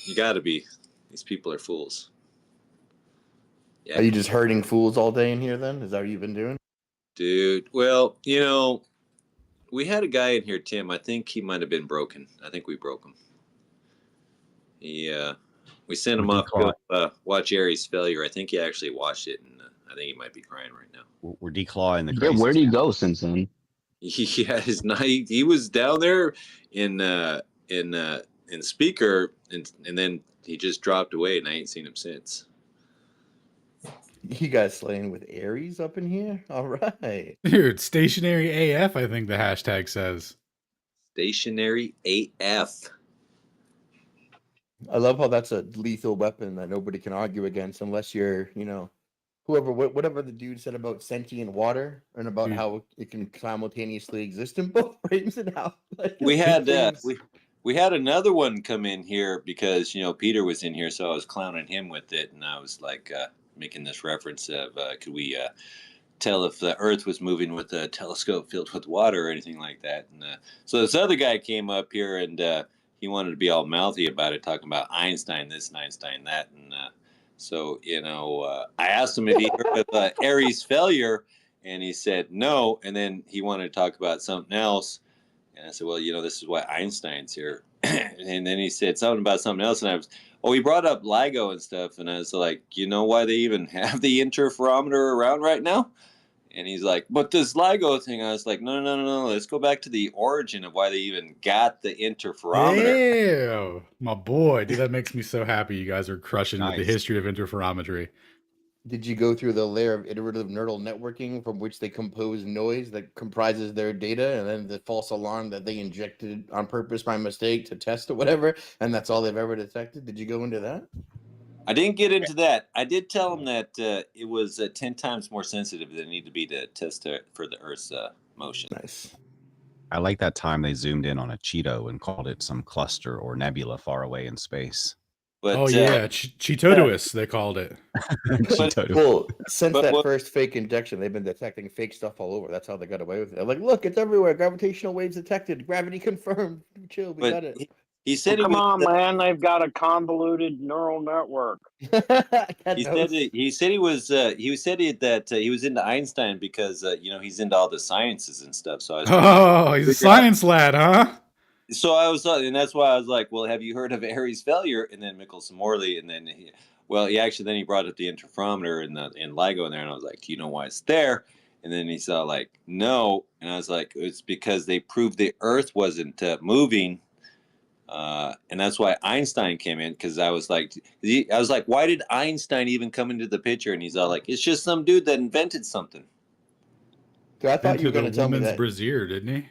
You got to be. These people are fools. Yeah, Are you just herding fools all day in here then? Is that what you've been doing? dude. Well, we had a guy in here, Tim. I think he might have been broken. I think we broke him. We sent We're him off to declaw- go watch Aries' failure. I think he actually watched it, and I think he might be crying right now. we're declawing the Yeah, crazy. where do you go since then? He had his night. He was down there in uh, in in speaker, and then he just dropped away, and I ain't seen him since. You guys slaying with Aries up in here? All right. Dude, stationary AF, I think the hashtag says. Stationary AF. I love how that's a lethal weapon that nobody can argue against unless you're, whatever the dude said about sentient water and about how it can simultaneously exist in both frames and how We had we had another one come in here because Peter was in here, so I was clowning him with it, and I was like making this reference of could we tell if the Earth was moving with a telescope filled with water or anything like that. And so this other guy came up here and he wanted to be all mouthy about it, talking about Einstein this and Einstein that. And so, I asked him if he heard of Aries' failure, and he said no. And then he wanted to talk about something else. And I said, well, this is why Einstein's here. And then he said something about something else. And he brought up LIGO and stuff. And I was like, you know why they even have the interferometer around right now? And he's like, but this LIGO thing, I was like, no. Let's go back to the origin of why they even got the interferometer. Ew, my boy. Dude, that makes me so happy you guys are crushing with the Nice. history of interferometry. Did you go through the layer of iterative neural networking from which they compose noise that comprises their data and then the false alarm that they injected on purpose by mistake to test or whatever, and that's all they've ever detected? Did you go into that? I didn't get into that. I did tell him that it was 10 times more sensitive than it needed to be to test for the Earth's motion. Nice. I like that time they zoomed in on a Cheeto and called it some cluster or nebula far away in space. But, oh yeah, Cheetotoous, they called it. Cheeto. Well, since But that what- first fake injection, they've been detecting fake stuff all over. That's how they got away with it. They're like, look, it's everywhere. Gravitational waves detected. Gravity confirmed. Chill, we got it. he said Come he was, on, man! They've got a convoluted neural network. he said he was into Einstein because he's into all the sciences and stuff. So I was Oh, he's a science lad, huh? So I was, and that's why I was like, well, have you heard of Aries' failure? And then Michelson Morley, and then he brought up the interferometer and LIGO in there, and I was like, do you know why it's there? And then he saw like, no, and I was like, it's because they proved the Earth wasn't moving, and that's why Einstein came in. Because I was like, why did Einstein even come into the picture? And he's all like, it's just some dude that invented something. Dude, I thought you were Into going the to tell me woman's that. brassiere, didn't he?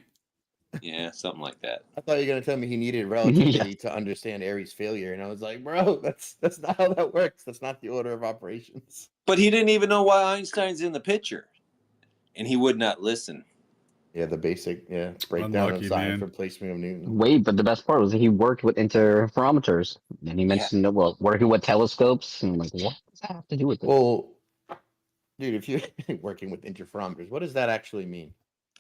Yeah, something like that. I thought you were going to tell me he needed relativity to understand Aries' failure, and I was like, bro, that's not how that works. That's not the order of operations. But he didn't even know why Einstein's in the picture, and he would not listen. Yeah, the basic breakdown Unlucky, of science man. replacement of Newton. Wait, but the best part was that he worked with interferometers. And he mentioned, working with telescopes. And I'm like, what does that have to do with this? Well, dude, if you're working with interferometers, what does that actually mean?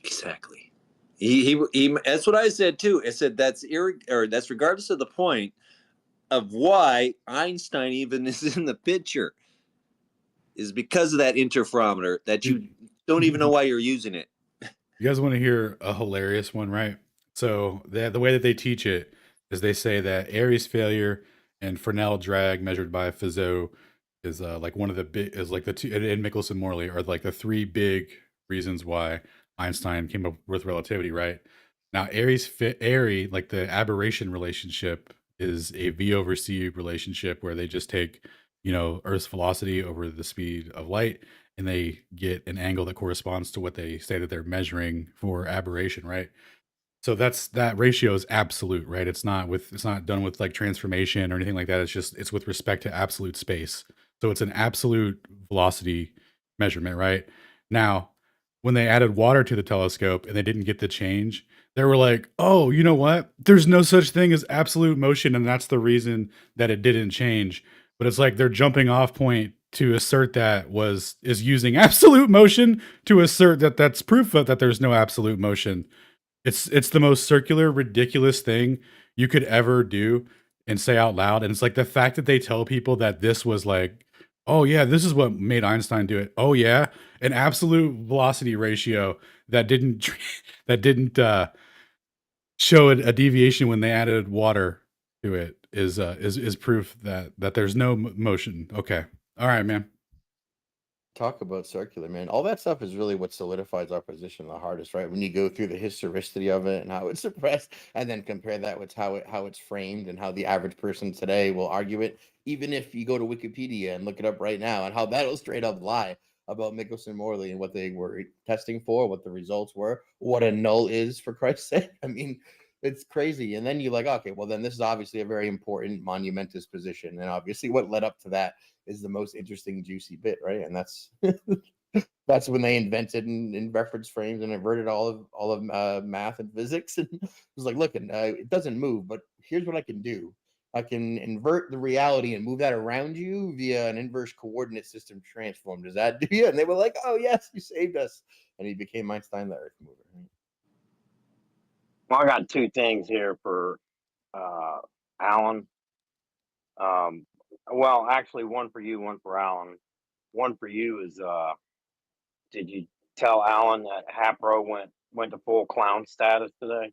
Exactly. He that's what I said too. I said that's regardless of the point of why Einstein even is in the picture is because of that interferometer that you don't even know why you're using it. You guys want to hear a hilarious one, right? So the way that they teach it is they say that Aries' failure and Fresnel drag measured by Fizeau is like one of the big is like the two, and Michelson Morley are like the three big reasons why Einstein came up with relativity, right? Now Airy, like the aberration relationship is a V over C relationship where they just take, Earth's velocity over the speed of light and they get an angle that corresponds to what they say that they're measuring for aberration, right? So that ratio is absolute, right? It's not done with like transformation or anything like that. It's with respect to absolute space. So it's an absolute velocity measurement, right? Now, when they added water to the telescope and they didn't get the change, they were like, "Oh, you know what? There's no such thing as absolute motion, and that's the reason that it didn't change." But it's like their jumping off point to assert that is using absolute motion to assert that that's proof of that there's no absolute motion. It's the most circular, ridiculous thing you could ever do. and say out loud. And it's like the fact that they tell people that this was like, oh yeah, this is what made Einstein do it. Oh yeah, an absolute velocity ratio that didn't that didn't show a deviation when they added water to it is proof that there's no motion. Okay, all right, man. Talk about circular, man. All that stuff is really what solidifies our position the hardest, right? When you go through the historicity of it and how it's suppressed, and then compare that with how it's framed and how the average person today will argue it. Even if you go to Wikipedia and look it up right now, and how that'll straight up lie about Michelson Morley and what they were testing for, what the results were, what a null is, for Christ's sake. I mean, it's crazy. And then you're like, okay, well, then this is obviously a very important, monumentous position, and obviously what led up to that is the most interesting, juicy bit, right? And that's that's when they invented in reference frames and inverted all of math and physics. And it was like, look, it doesn't move, but here's what I can do. I can invert the reality and move that around you via an inverse coordinate system transform. Does that do you? And they were like, oh yes, you saved us. And he became Einstein, the Earth mover. Well, I got two things here for Alan. Well, actually, one for you, one for Alan. One for you is, did you tell Alan that Hapro went to full clown status today?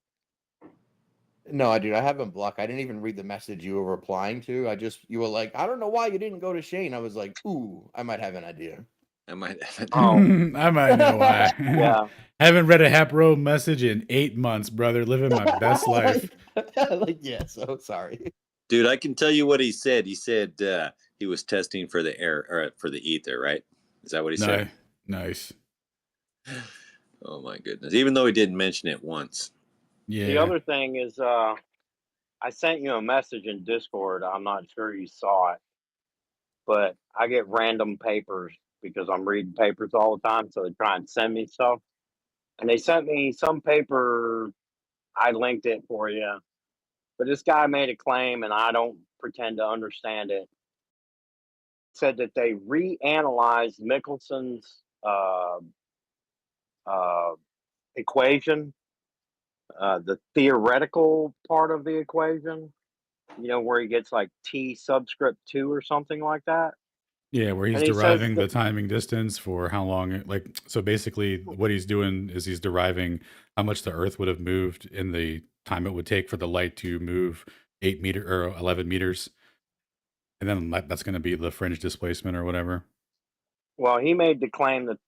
No, dude, I haven't blocked. I didn't even read the message you were replying to. You were like, I don't know why you didn't go to Shane. I was like, ooh, I might have an idea. I might have it. Oh, I might know why. yeah. Haven't read a Hapro message in 8 months, brother. Living my best life. Like, yeah, so sorry. Dude, I can tell you what he said. He said he was testing for the air or for the ether, right? Is that what he said? Nice. Oh my goodness! Even though he didn't mention it once. Yeah. The other thing is, I sent you a message in Discord. I'm not sure you saw it, but I get random papers because I'm reading papers all the time. So they try and send me stuff, and they sent me some paper. I linked it for you, but this guy made a claim, and I don't pretend to understand it. Said that they reanalyzed Michelson's equation, the theoretical part of the equation, where he gets like T subscript 2 or something like that. Yeah, where he's And he says deriving the that, timing distance for how long so basically what he's doing is he's deriving how much the Earth would have moved in the time it would take for the light to move 8 meter or 11 meters. And then that's going to be the fringe displacement or whatever. well, he made the claim that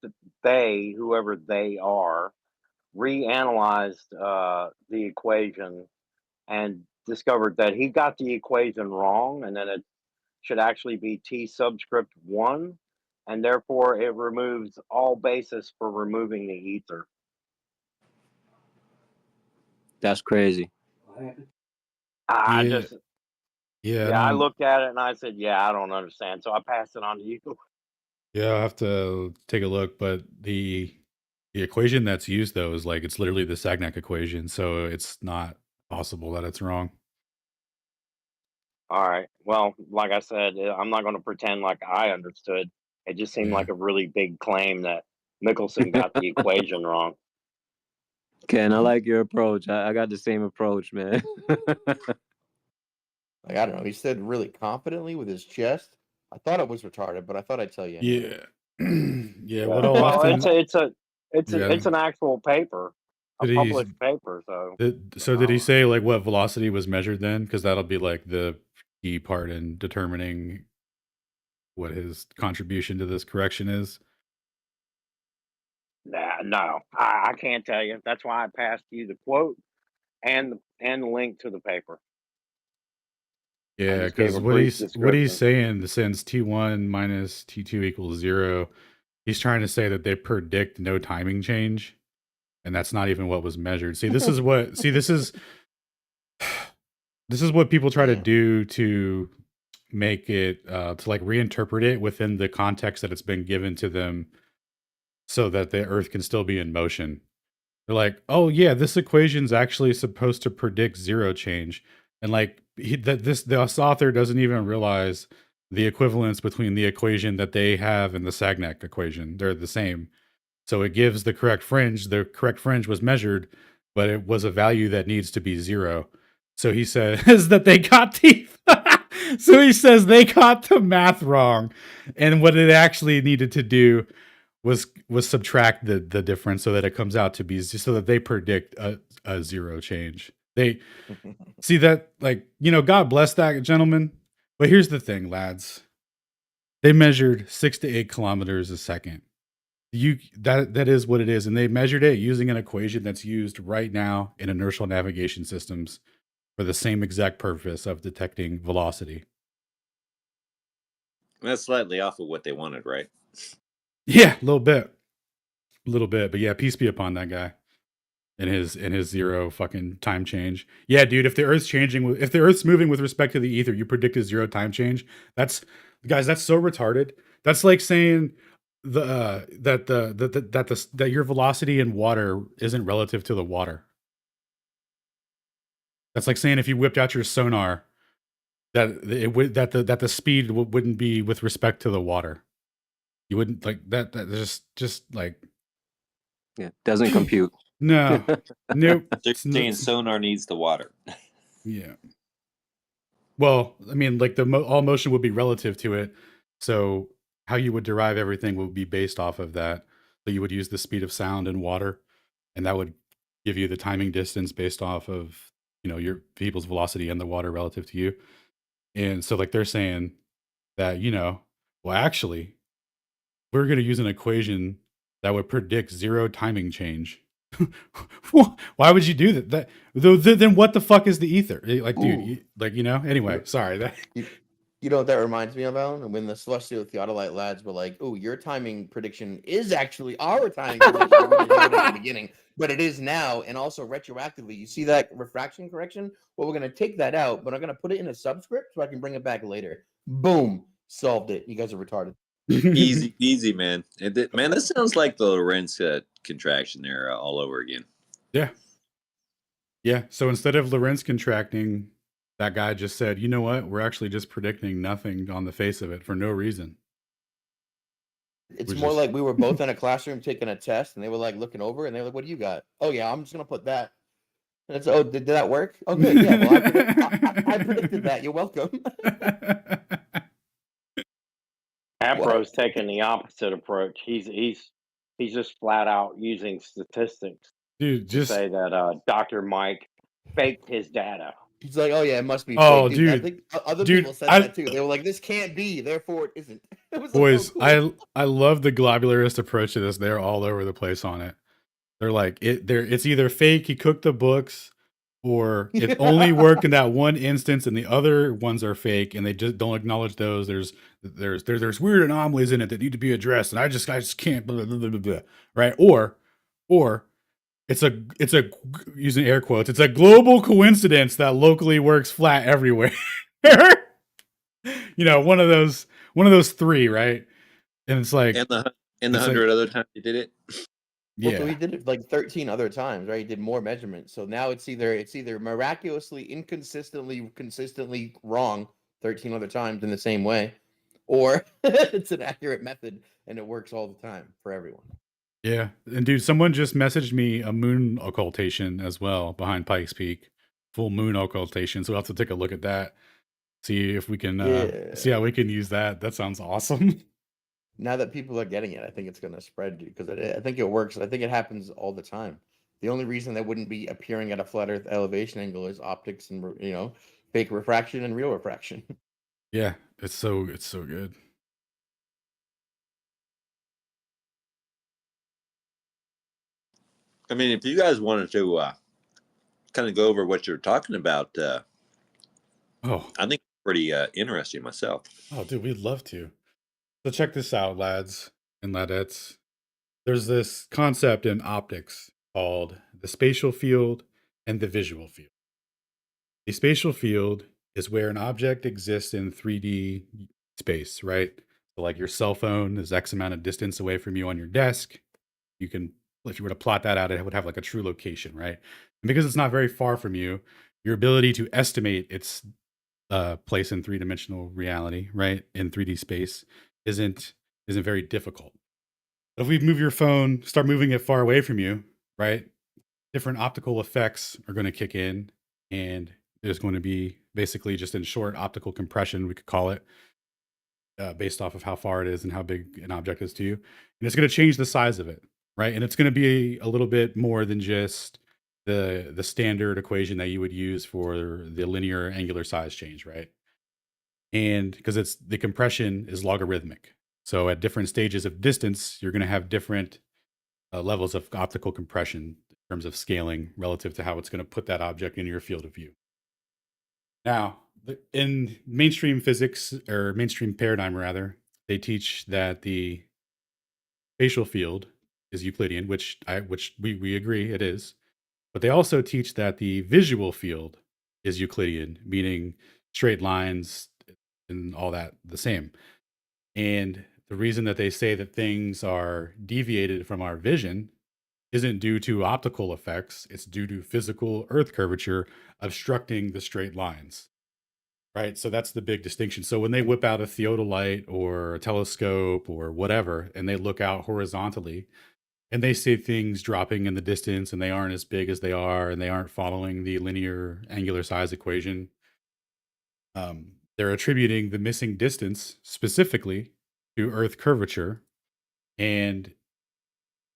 they, whoever they are, reanalyzed the equation and discovered that he got the equation wrong, and then it should actually be T subscript 1, and therefore it removes all basis for removing the ether. That's crazy. I Yeah. just, Yeah, I looked at it and I said, yeah, I don't understand. So I passed it on to you. yeah, I'll have to take a look, but the equation that's used though is it's literally the Sagnac equation, so it's not possible that it's wrong. All right. Well, like I said, I'm not going to pretend like I understood. It just seemed Yeah. like a really big claim that Michelson got the equation wrong. Ken, I like your approach. I got the same approach, man. Like, I don't know. He said really confidently with his chest. I thought it was retarded, but I thought I'd tell you anyway. Yeah. What I'll Well, often it's an actual paper, a Did he- published paper. So did he say what velocity was measured then? Because that'll be the key part in determining what his contribution to this correction is. no, I can't tell you. That's why I passed you the quote and the link to the paper. Yeah, just gave because a what brief he's saying, since T1 minus T2 equals 0, he's trying to say that they predict no timing change, and that's not even what was measured. See, this is what this is what people try to do to make it to reinterpret it within the context that it's been given to them, so that the Earth can still be in motion. They're like, oh yeah, this equation's actually supposed to predict zero change. And this author doesn't even realize the equivalence between the equation that they have and the Sagnac equation. They're the same. So it gives the correct fringe. The correct fringe was measured, but it was a value that needs to be 0. So he says that they got the so he says they got the math wrong, and what it actually needed to do was subtract the difference so that it comes out to be so that they predict a zero change. They see that, like, God bless that gentleman. But here's the thing, lads. They measured 6 to 8 kilometers a second. That is what it is, and they measured it using an equation that's used right now in inertial navigation systems for the same exact purpose of detecting velocity. That's slightly off of what they wanted, right? Yeah, a little bit, but yeah, peace be upon that guy and his zero fucking time change. Yeah, dude, if the Earth's moving with respect to the ether, you predict a zero time change. That's so retarded. That's like saying that your velocity in water isn't relative to the water. That's like saying if you whipped out your sonar, that the speed wouldn't be with respect to the water. You wouldn't like that. That just like, Yeah, doesn't compute. no, nope. They're saying sonar needs the water. Yeah. Well, I mean, like all motion would be relative to it, so how you would derive everything would be based off of that. So you would use the speed of sound in water, and that would give you the timing distance based off of your people's velocity and the water relative to you. And so, like, they're saying that well, actually, we're going to use an equation that would predict zero timing change. Why would you do that? Then what the fuck is the ether? Like, dude, anyway, sorry. That You know what that reminds me of, Alan? When the celestial theodolite lads were like, "Oh, your timing prediction is actually our timing prediction." We didn't know it at the beginning, but it is now, and also retroactively. You see that refraction correction? Well, we're gonna take that out, but I'm gonna put it in a subscript so I can bring it back later. Boom, solved it. You guys are retarded. Easy, man. Man, that sounds like the Lorentz contraction there all over again. Yeah. So instead of Lorentz contracting, that guy just said, "You know what? We're actually just predicting nothing on the face of it for no reason." It's more like we were both in a classroom taking a test, and they were like looking over, and they were like, "What do you got?" "Oh yeah, I'm just gonna put that." And it's, "Oh, did that work?" "Oh good, yeah. Well, I predicted that. You're welcome." Ampro's taking the opposite approach. He's just flat out using statistics Dude, to say that Dr. Mike faked his data. He's like, "Oh yeah, it must be Oh, fake." Dude, I dude. think other Dude, people said that too. They were like, "This can't be, therefore it isn't." It was Boys, like, oh, cool. I love the globularist approach to this. They're all over the place on it. They're like, it's either fake, he cooked the books, or it only worked in that one instance, and the other ones are fake, and they just don't acknowledge those. There's weird anomalies in it that need to be addressed, and I just can't blah, blah, blah, blah, blah. Right? Or it's a using air quotes, it's a global coincidence that locally works flat everywhere. One of those three, right? And it's like, and the 100 other times you did it. Well, so he did it like 13 other times, right? He did more measurements. So now it's either miraculously, consistently wrong 13 other times in the same way, or it's an accurate method and it works all the time for everyone. Yeah. And dude, someone just messaged me a moon occultation as well behind Pikes Peak. Full moon occultation. So we'll have to take a look at that. See if we can see how we can use that. That sounds awesome. Now that people are getting it, I think it's going to spread, dude, because I think it works. I think it happens all the time. The only reason that wouldn't be appearing at a flat Earth elevation angle is optics and fake refraction and real refraction. Yeah, it's so good. I mean, if you guys wanted to kind of go over what you're talking about, I think it's pretty interesting myself. Oh, dude, we'd love to. So check this out, lads and ladettes. There's this concept in optics called the spatial field and the visual field. A spatial field is where an object exists in 3D space, right? So like your cell phone is X amount of distance away from you on your desk. You can, if you were to plot that out, it would have like a true location, right? And because it's not very far from you, your ability to estimate its place in three-dimensional reality, right, in 3D space, isn't very difficult. But if we move your phone, start moving it far away from you, right, different optical effects are going to kick in, and is going to be basically just in short optical compression, we could call it, based off of how far it is and how big an object is to you. And it's going to change the size of it, right? And it's going to be a little bit more than just the standard equation that you would use for the linear angular size change, right? And because it's the compression is logarithmic. So at different stages of distance, you're going to have different levels of optical compression in terms of scaling relative to how it's going to put that object in your field of view. Now, in mainstream physics, or mainstream paradigm rather, they teach that the spatial field is Euclidean, which we agree it is. But they also teach that the visual field is Euclidean, meaning straight lines and all that the same. And the reason that they say that things are deviated from our vision isn't due to optical effects, it's due to physical earth curvature obstructing the straight lines. Right. So that's the big distinction. So when they whip out a theodolite or a telescope or whatever, and they look out horizontally and they see things dropping in the distance and they aren't as big as they are and they aren't following the linear angular size equation, they're attributing the missing distance specifically to Earth curvature. And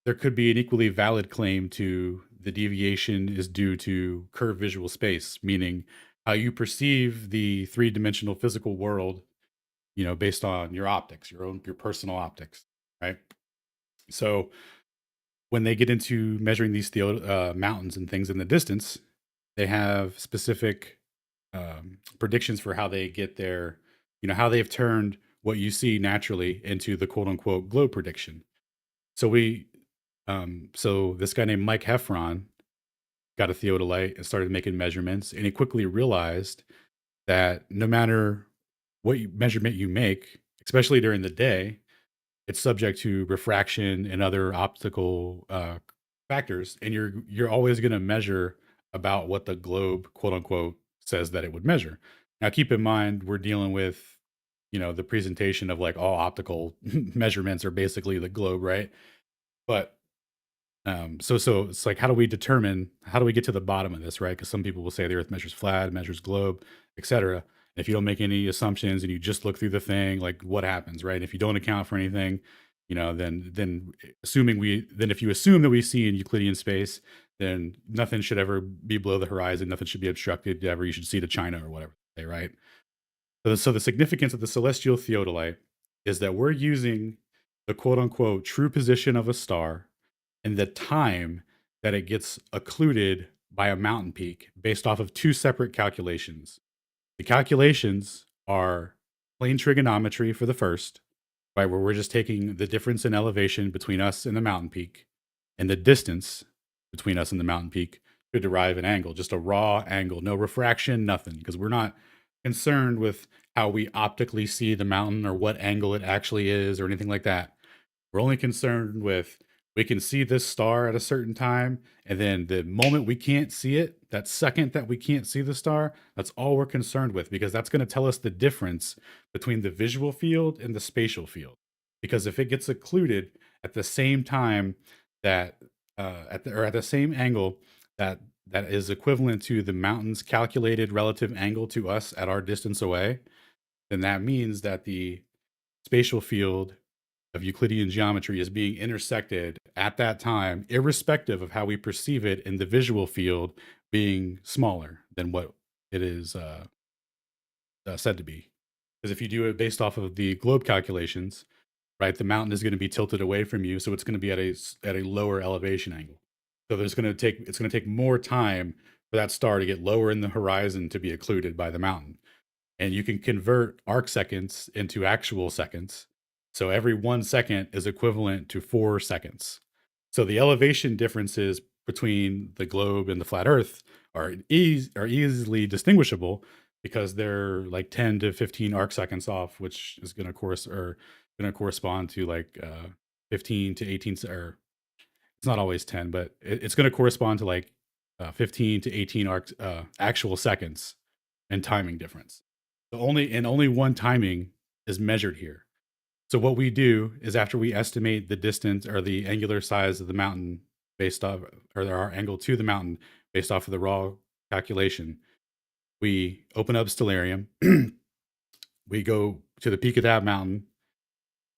there could be an equally valid claim to the deviation is due to curved visual space, meaning how you perceive the three-dimensional physical world, based on your optics, your personal optics, right? So when they get into measuring these mountains and things in the distance, they have specific predictions for how they get there, how they've turned what you see naturally into the quote unquote globe prediction. So so this guy named Mike Heffron got a theodolite and started making measurements, and he quickly realized that no matter what measurement you make, especially during the day, it's subject to refraction and other optical factors, and you're always going to measure about what the globe, quote unquote, says that it would measure. Now, keep in mind, we're dealing with, the presentation of like all optical measurements are basically the globe, right? But so it's like, how do we get to the bottom of this, right? Because some people will say the Earth measures flat, measures globe, etc. If you don't make any assumptions and you just look through the thing, like what happens, right? If you don't account for anything, then if you assume that we see in Euclidean space, then nothing should ever be below the horizon, nothing should be obstructed ever. You should see to China or whatever, right? So the significance of the celestial theodolite is that we're using the quote unquote true position of a star and the time that it gets occluded by a mountain peak based off of two separate calculations. The calculations are plane trigonometry for the first, right, where we're just taking the difference in elevation between us and the mountain peak and the distance between us and the mountain peak to derive an angle, just a raw angle, no refraction, nothing, because we're not concerned with how we optically see the mountain or what angle it actually is or anything like that. We're only concerned with we can see this star at a certain time, and then the moment we can't see it, that second that we can't see the star, that's all we're concerned with, because that's going to tell us the difference between the visual field and the spatial field. Because if it gets occluded at the same time that at the same angle that is equivalent to the mountain's calculated relative angle to us at our distance away, then that means that the spatial field of Euclidean geometry is being intersected at that time, irrespective of how we perceive it in the visual field being smaller than what it is said to be. Because if you do it based off of the globe calculations, right, the mountain is going to be tilted away from you, so it's going to be at a lower elevation angle. So it's going to take more time for that star to get lower in the horizon to be occluded by the mountain. And you can convert arc seconds into actual seconds. So every 1 second is equivalent to 4 seconds. So the elevation differences between the globe and the flat Earth are easily distinguishable, because they're like 10 to 15 arc seconds off, which is going to correspond to like 15 to 18, or it's not always 10, but it's going to correspond to like 15 to 18 actual seconds and timing difference. So only one timing is measured here. So what we do is, after we estimate the distance or the angular size of the mountain based off, or our angle to the mountain based off of the raw calculation, We open up Stellarium. We go to the peak of that mountain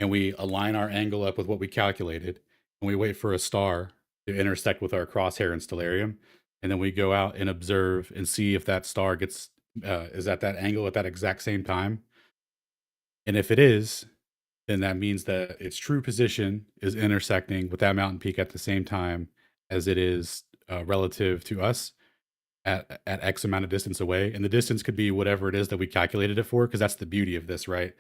and we align our angle up with what we calculated. And we wait for a star to intersect with our crosshair in Stellarium. And then we go out and observe and see if that star gets is at that angle at that exact same time. And if it is, then that means that its true position is intersecting with that mountain peak at the same time as it is relative to us at X amount of distance away. And the distance could be whatever it is that we calculated it for, because that's the beauty of this, right?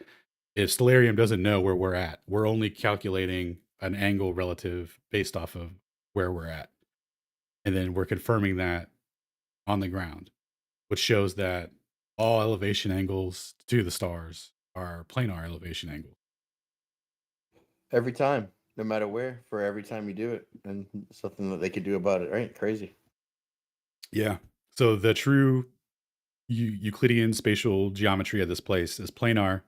If Stellarium doesn't know where we're at, we're only calculating an angle relative based off of where we're at. And then we're confirming that on the ground, which shows that all elevation angles to the stars are planar elevation angles. Every time, no matter where, for every time you do it, and something that they could do about it, right? Crazy. Yeah. So the true Euclidean spatial geometry of this place is planar,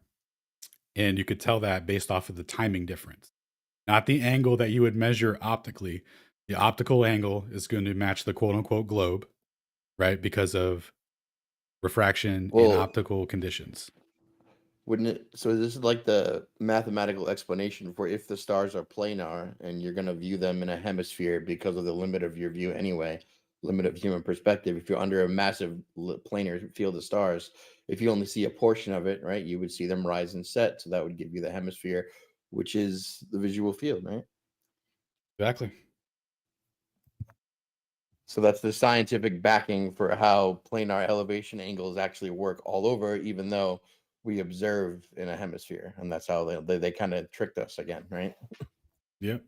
and you could tell that based off of the timing difference, not the angle that you would measure optically. The optical angle is going to match the quote unquote globe, right? Because of refraction and optical conditions. Wouldn't it? So this is like the mathematical explanation for if the stars are planar and you're going to view them in a hemisphere because of the limit of your view anyway, limit of human perspective. If you're under a massive planar field of stars, if you only see a portion of it, right, you would see them rise and set. So that would give you the hemisphere, which is the visual field, right? Exactly. So that's the scientific backing for how planar elevation angles actually work all over, even though we observe in a hemisphere, and that's how they kind of tricked us again, right? Yep.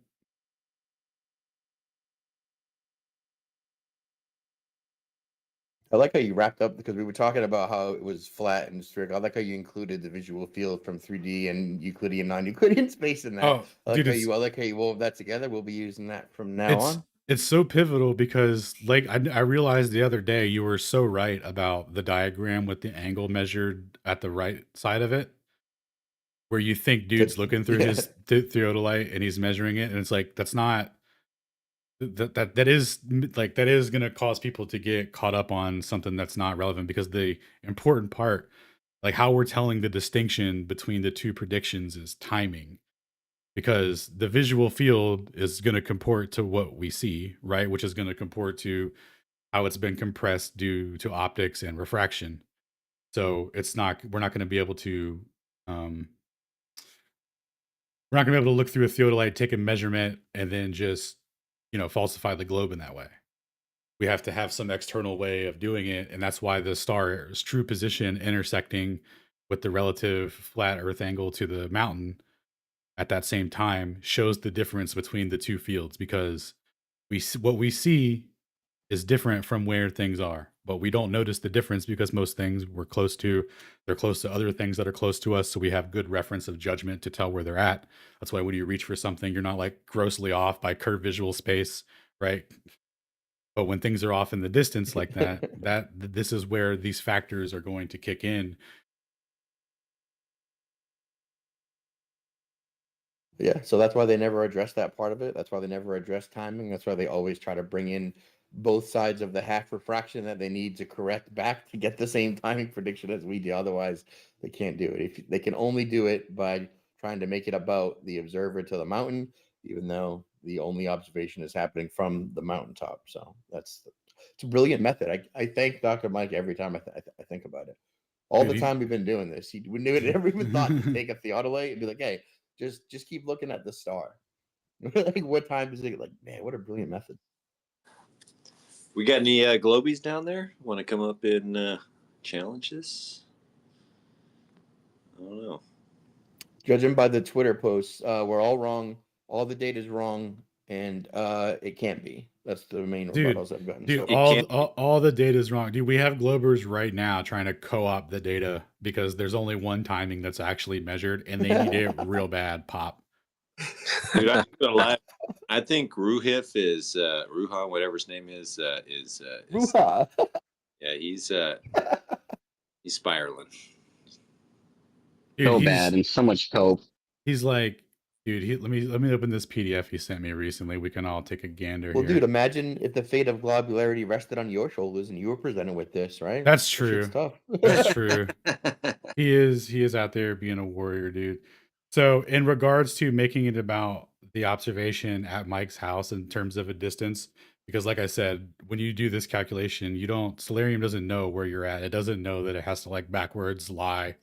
I like how you wrapped up, because we were talking about how it was flat and strict. I like how you included the visual field from 3D and Euclidean, non-Euclidean space in that. Oh, I dude, like how you wove that together. We'll be using that from now on. It's so pivotal because, like, I realized the other day you were so right about the diagram with the angle measured at the right side of it, where you think dude's looking through his theodolite and he's measuring it, and it's like that's not that is going to cause people to get caught up on something that's not relevant, because the important part, like how we're telling the distinction between the two predictions, is timing. Because the visual field is going to comport to what we see, right? Which is going to comport to how it's been compressed due to optics and refraction. So we're not going to be able to, look through a theodolite, take a measurement, and then just, falsify the globe in that way. We have to have some external way of doing it. And that's why the star's true position intersecting with the relative flat Earth angle to the mountain at that same time shows the difference between the two fields, because what we see is different from where things are, but we don't notice the difference because most things they're close to other things that are close to us. So we have good reference of judgment to tell where they're at. That's why when you reach for something, you're not like grossly off by curved visual space, right? But when things are off in the distance like that, this is where these factors are going to kick in. Yeah, so that's why they never address that part of it. That's why they never address timing. That's why they always try to bring in both sides of the half refraction that they need to correct back to get the same timing prediction as we do. Otherwise, they can't do it. If they can only do it by trying to make it about the observer to the mountain, even though the only observation is happening from the mountaintop. So it's a brilliant method. I thank Dr. Mike every time I think about it. All the time we've been doing this, he would never even thought to take a theodolite and be like, hey, just keep looking at the star. Like, what time is it? Like, man, what a brilliant method. We got any globies down there? Want to come up and challenge this? I don't know. Judging by the Twitter posts, we're all wrong. All the data is wrong, and it can't be. That's the main rebuttals I've gotten. Dude, so all the data is wrong. Dude, we have Globers right now trying to co-opt the data because there's only one timing that's actually measured, and they need it real bad. Pop. Dude, I'm gonna lie. I think Ruhan, whatever his name is Ruha. Yeah, he's spiraling. Dude, so bad and so much cope. He's like, Dude, let me open this PDF he sent me recently. We can all take a gander Well, here. dude, imagine if the fate of globularity rested on your shoulders and you were presented with this, right? That's That shit's true. tough. That's true. He is out there being a warrior, dude. So in regards to making it about the observation at Mike's house in terms of a distance, because like I said, when you do this calculation, Solarium doesn't know where you're at. It doesn't know that it has to like backwards lie,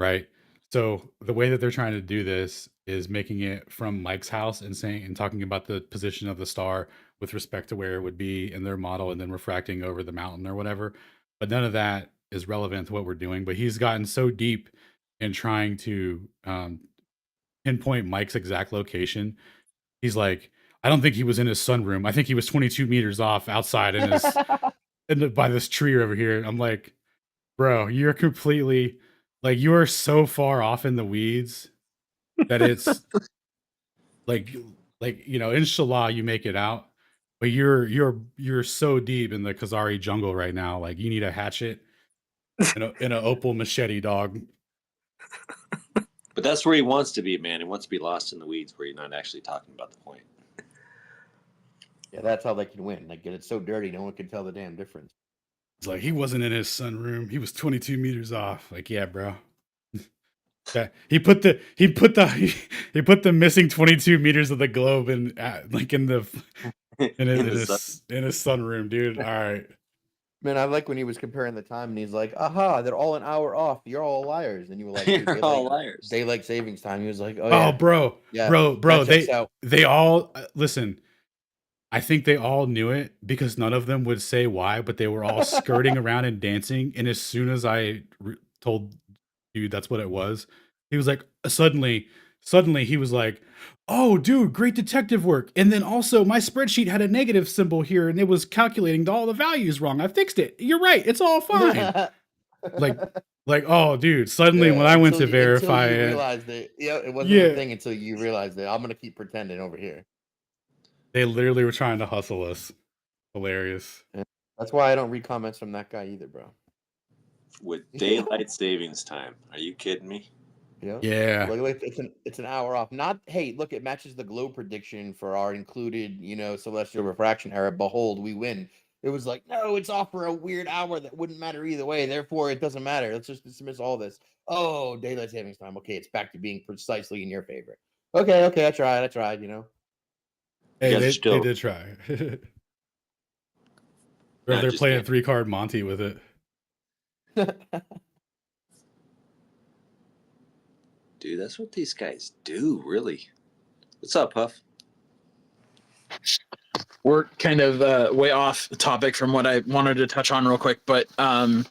right? So the way that they're trying to do this is making it from Mike's house and talking about the position of the star with respect to where it would be in their model and then refracting over the mountain or whatever. But none of that is relevant to what we're doing. But he's gotten so deep in trying to pinpoint Mike's exact location. He's like, I don't think he was in his sunroom. I think he was 22 meters off outside in his by this tree over here. I'm like, bro, you're completely like you are so far off in the weeds that it's like inshallah you make it out. But you're so deep in the Khazari jungle right now. Like you need a hatchet and an opal machete, dog. But that's where he wants to be, man. He wants to be lost in the weeds where you're not actually talking about the point. Yeah, that's how they can win. Like, get it so dirty, no one can tell the damn difference. It's like he wasn't in his sunroom. He was 22 meters off. Like, yeah, bro. Yeah, he put the missing 22 meters of the globe in his sunroom, dude. All right. Man, I like when he was comparing the time and he's like, aha, they're all an hour off. You're all liars. And you were like, You're all liars. Daylight savings time. He was like, oh, Oh, yeah. bro. Yeah, Bro. that checks out. They all listen. I think they all knew it because none of them would say why, but they were all skirting around and dancing. And as soon as I told dude that's what it was, he was like, suddenly he was like, oh, dude, great detective work. And then also my spreadsheet had a negative symbol here and it was calculating all the values wrong. I fixed it. You're right. It's all fine. like, oh, dude, suddenly when I went to verify until you it. realized it. Yeah, it wasn't a thing until you realized it. I'm going to keep pretending over here. They literally were trying to hustle us. Hilarious. Yeah. That's why I don't read comments from that guy either, bro. With daylight savings time. Are you kidding me? Yeah. Like it's an hour off. Not, hey, look, it matches the globe prediction for our included, celestial refraction error. Behold, we win. It was like, no, it's off for a weird hour that wouldn't matter either way. Therefore, it doesn't matter. Let's just dismiss all this. Oh, daylight savings time. Okay, it's back to being precisely in your favor. Okay, I tried, Hey, they did try. Or they're playing 3-card Monty with it. Dude, that's what these guys do, really. What's up, Huff? We're kind of way off the topic from what I wanted to touch on real quick, but back,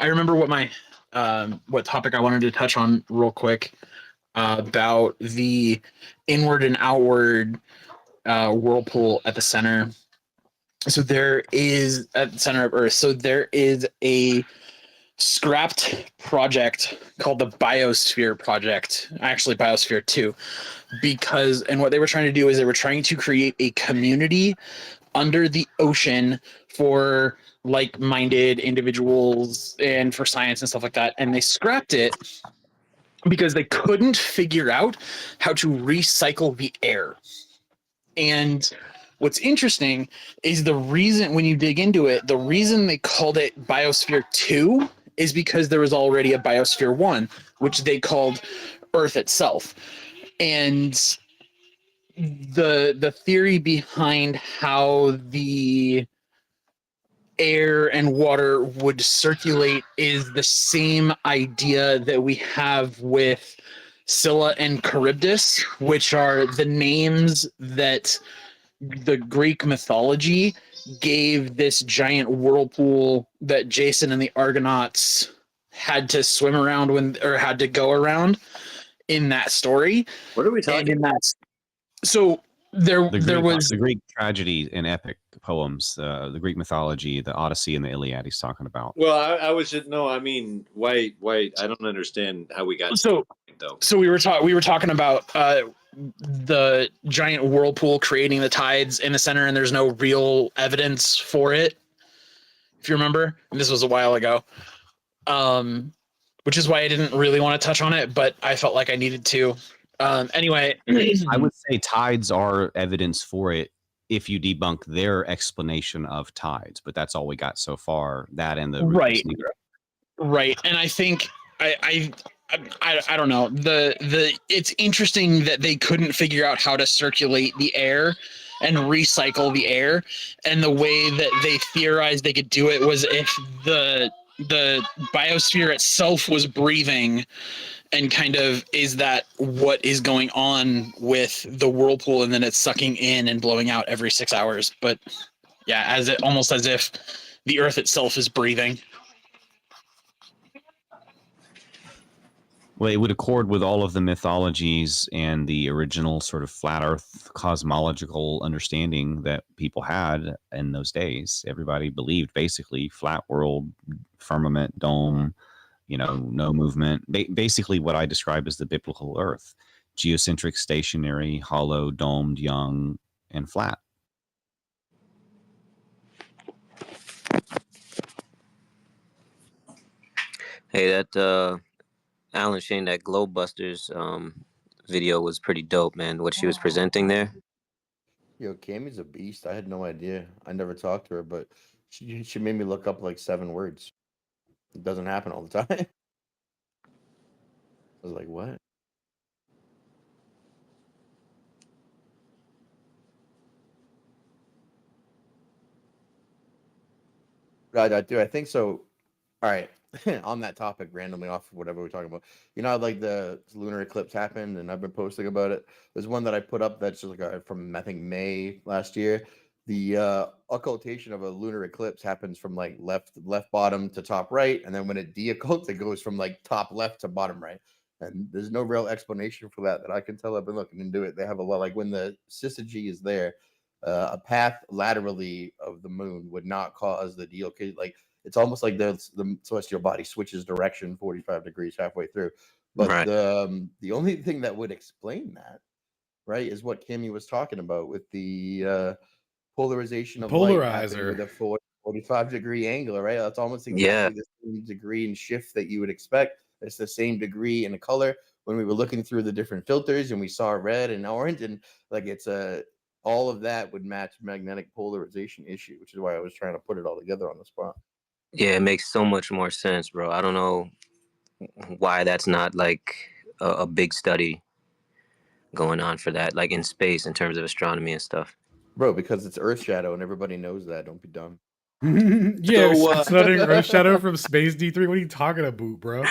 I remember what topic I wanted to touch on real quick about the inward and outward whirlpool at the center. So there is at the center of Earth. So there is a scrapped project called the Biosphere Project, actually Biosphere 2, and what they were trying to do is they were trying to create a community under the ocean for like-minded individuals and for science and stuff like that. And they scrapped it because they couldn't figure out how to recycle the air. And what's interesting is the reason, when you dig into it, the reason they called it Biosphere 2 is because there was already a Biosphere 1, which they called Earth itself. And the theory behind how the air and water would circulate is the same idea that we have with Scylla and Charybdis, which are the names that the Greek mythology gave this giant whirlpool that Jason and the Argonauts had to swim around or had to go around in that story. What are we talking about? So there was the Greek tragedy and epic poems, the Greek mythology, the Odyssey and the Iliad he's talking about. Well, I was just why I don't understand how we got so though. So we were talking about the giant whirlpool creating the tides in the center, and there's no real evidence for it, if you remember. And this was a while ago. which is why I didn't really want to touch on it, but I felt like I needed to. Anyway, I would say tides are evidence for it if you debunk their explanation of tides, but that's all we got so far. That and the right, right, and I think I don't know. It's interesting that they couldn't figure out how to circulate the air and recycle the air, and the way that they theorized they could do it was if the biosphere itself was breathing, and kind of is that what is going on with the whirlpool, and then it's sucking in and blowing out every 6 hours. But yeah, almost as if the earth itself is breathing. Well, it would accord with all of the mythologies and the original sort of flat earth cosmological understanding that people had in those days. Everybody believed basically flat world, firmament, dome, no movement. Basically what I describe as the biblical earth: geocentric, stationary, hollow, domed, young, and flat. Hey, that Alan Shane, that Globebusters video was pretty dope, man. What she was presenting there. Yo, Cammy's a beast. I had no idea. I never talked to her, but she made me look up like 7 words. It doesn't happen all the time. I was like, what? I do. I think so. All right. On that topic, randomly off of whatever we're talking about, how like the lunar eclipse happened, and I've been posting about it. There's one that I put up that's just like from I think May last year. The occultation of a lunar eclipse happens from like left bottom to top right, and then when it deoccults, it goes from like top left to bottom right. And there's no real explanation for that I can tell. I've been looking into it. They have a lot, like when the syzygy is there, a path laterally of the moon would not cause the deoccult. Like it's almost like the celestial body switches direction 45 degrees halfway through. But Right. The only thing that would explain that, right, is what Kimmy was talking about with the polarization of light happening with a 45 degree angle, right? That's almost exactly the same degree and shift that you would expect. It's the same degree in the color. When we were looking through the different filters and we saw red and orange, and like all of that would match magnetic polarization issue, which is why I was trying to put it all together on the spot. Yeah, it makes so much more sense, bro. I don't know why that's not like a big study going on for that, like in space in terms of astronomy and stuff. Bro, because it's Earth shadow and everybody knows that. Don't be dumb. Yeah, studying Earth shadow from space, D3. What are you talking about, bro?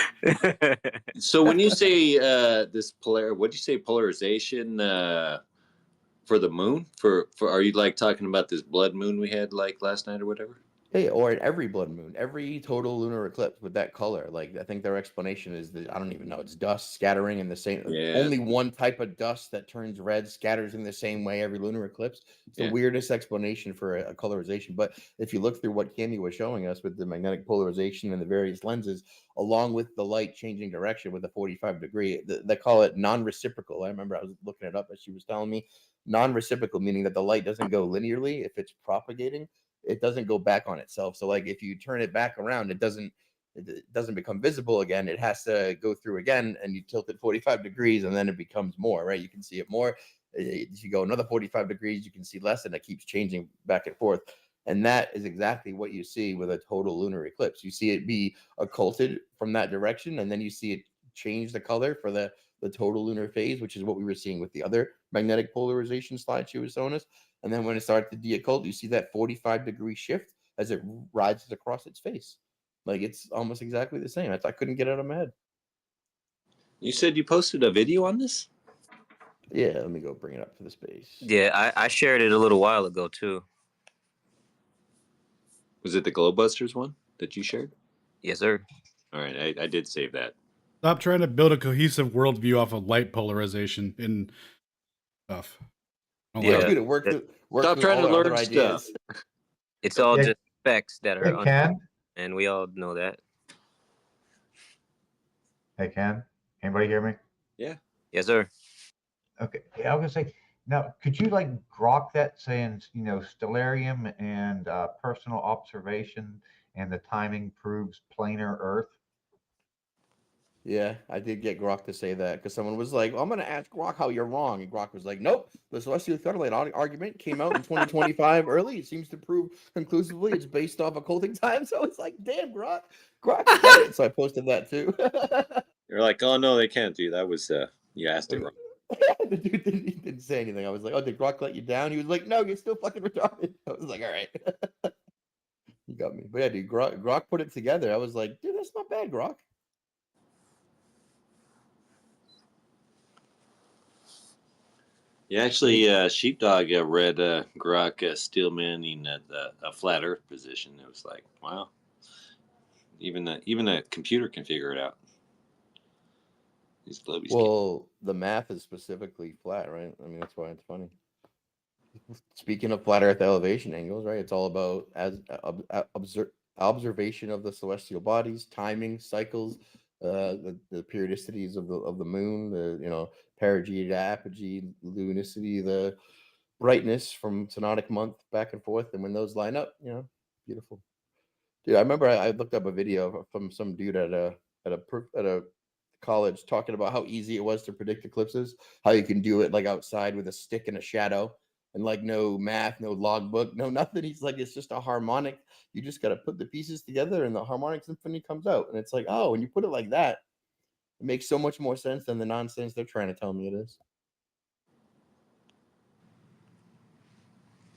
So when you say this what'd you say, polarization for the moon? For are you like talking about this blood moon we had like last night or whatever? Hey, or in every blood moon, every total lunar eclipse with that color. Like I think their explanation is that I don't even know. It's dust scattering in the same. Yeah. Only one type of dust that turns red scatters in the same way every lunar eclipse. It's the weirdest explanation for a colorization. But if you look through what Cammy was showing us with the magnetic polarization and the various lenses, along with the light changing direction with a 45 degree, they call it non-reciprocal. I remember I was looking it up as she was telling me. Non-reciprocal, meaning that the light doesn't go linearly if it's propagating. It doesn't go back on itself. So like if you turn it back around, it doesn't become visible again. It has to go through again, and you tilt it 45 degrees and then it becomes more, right? You can see it more. If you go another 45 degrees, you can see less, and it keeps changing back and forth. And that is exactly what you see with a total lunar eclipse. You see it be occulted from that direction, and then you see it change the color for the total lunar phase, which is what we were seeing with the other magnetic polarization slide she was showing us. And then when it starts to deoccult, you see that 45 degree shift as it rises across its face. Like it's almost exactly the same. I couldn't get it out of my head. You said you posted a video on this? Yeah, let me go bring it up to the space. Yeah, I shared it a little while ago too. Was it the Globebusters one that you shared? Yes, sir. All right, I did save that. Stop trying to build a cohesive worldview off of light polarization and stuff. Yeah, dude, it worked. Stop trying to learn stuff. It's all just effects that are Ken? And we all know that. Hey, Ken, anybody hear me? Yeah. Yes, sir. Okay. Yeah, I was gonna say, now, could you like grok that saying, stellarium and personal observation and the timing proves planar Earth? Yeah, I did get Grok to say that because someone was like, I'm going to ask Grok how you're wrong. And Grok was like, nope, the celestial satellite argument came out in 2025 early. It seems to prove conclusively it's based off occulting time. So it's like, damn, Grok, get it. So I posted that too. You're like, oh, no, they can't do that. Was, you asked it wrong. The dude didn't say anything. I was like, oh, did Grok let you down? He was like, no, you're still fucking retarded. I was like, all right. You got me. But yeah, dude, Grok put it together. I was like, dude, that's not bad, Grok. Yeah, actually, Sheepdog read Grok still manning a flat Earth position. It was like, wow, even a computer can figure it out. These globies. Well, the math is specifically flat, right? I mean, that's why it's funny. Speaking of flat Earth elevation angles, right? It's all about observation of the celestial bodies, timing, cycles, the periodicities of the moon, the perigee to apogee, lunicity, the brightness from synodic month back and forth, and when those line up, beautiful. Dude, I remember I looked up a video from some dude at a college talking about how easy it was to predict eclipses, how you can do it like outside with a stick and a shadow, and like no math, no logbook, no nothing. He's like, it's just a harmonic. You just got to put the pieces together, and the harmonic symphony comes out. And it's like, oh, when you put it like that, it makes so much more sense than the nonsense they're trying to tell me it is.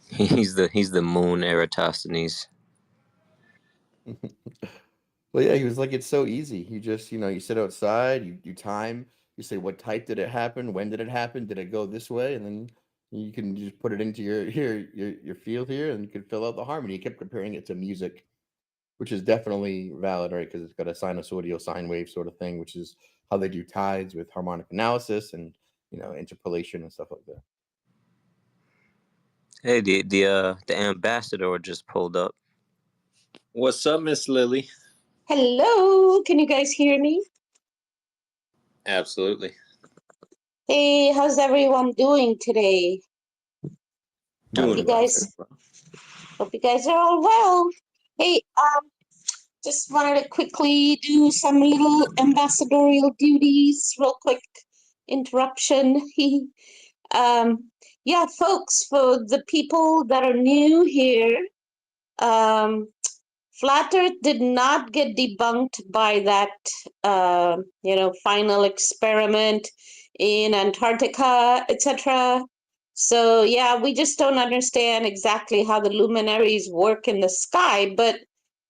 He's the moon Eratosthenes. Well, yeah, he was like, it's so easy. You just, you sit outside, you time, you say, what type did it happen? When did it happen? Did it go this way? And then you can just put it into your field here, and you can fill out the harmony. He kept comparing it to music, which is definitely valid, right? Because it's got a sinusoidal sine wave sort of thing, which is how they do tides with harmonic analysis and interpolation and stuff like that. Hey, the ambassador just pulled up. What's up, Miss Lily? Hello, can you guys hear me? Absolutely. Hey, how's everyone doing today? Doing Hope you guys are all well. Hey, just wanted to quickly do some little ambassadorial duties, real quick interruption. Yeah, folks, for the people that are new here, Flat Earth did not get debunked by that, final experiment in Antarctica, etc. So yeah, we just don't understand exactly how the luminaries work in the sky, but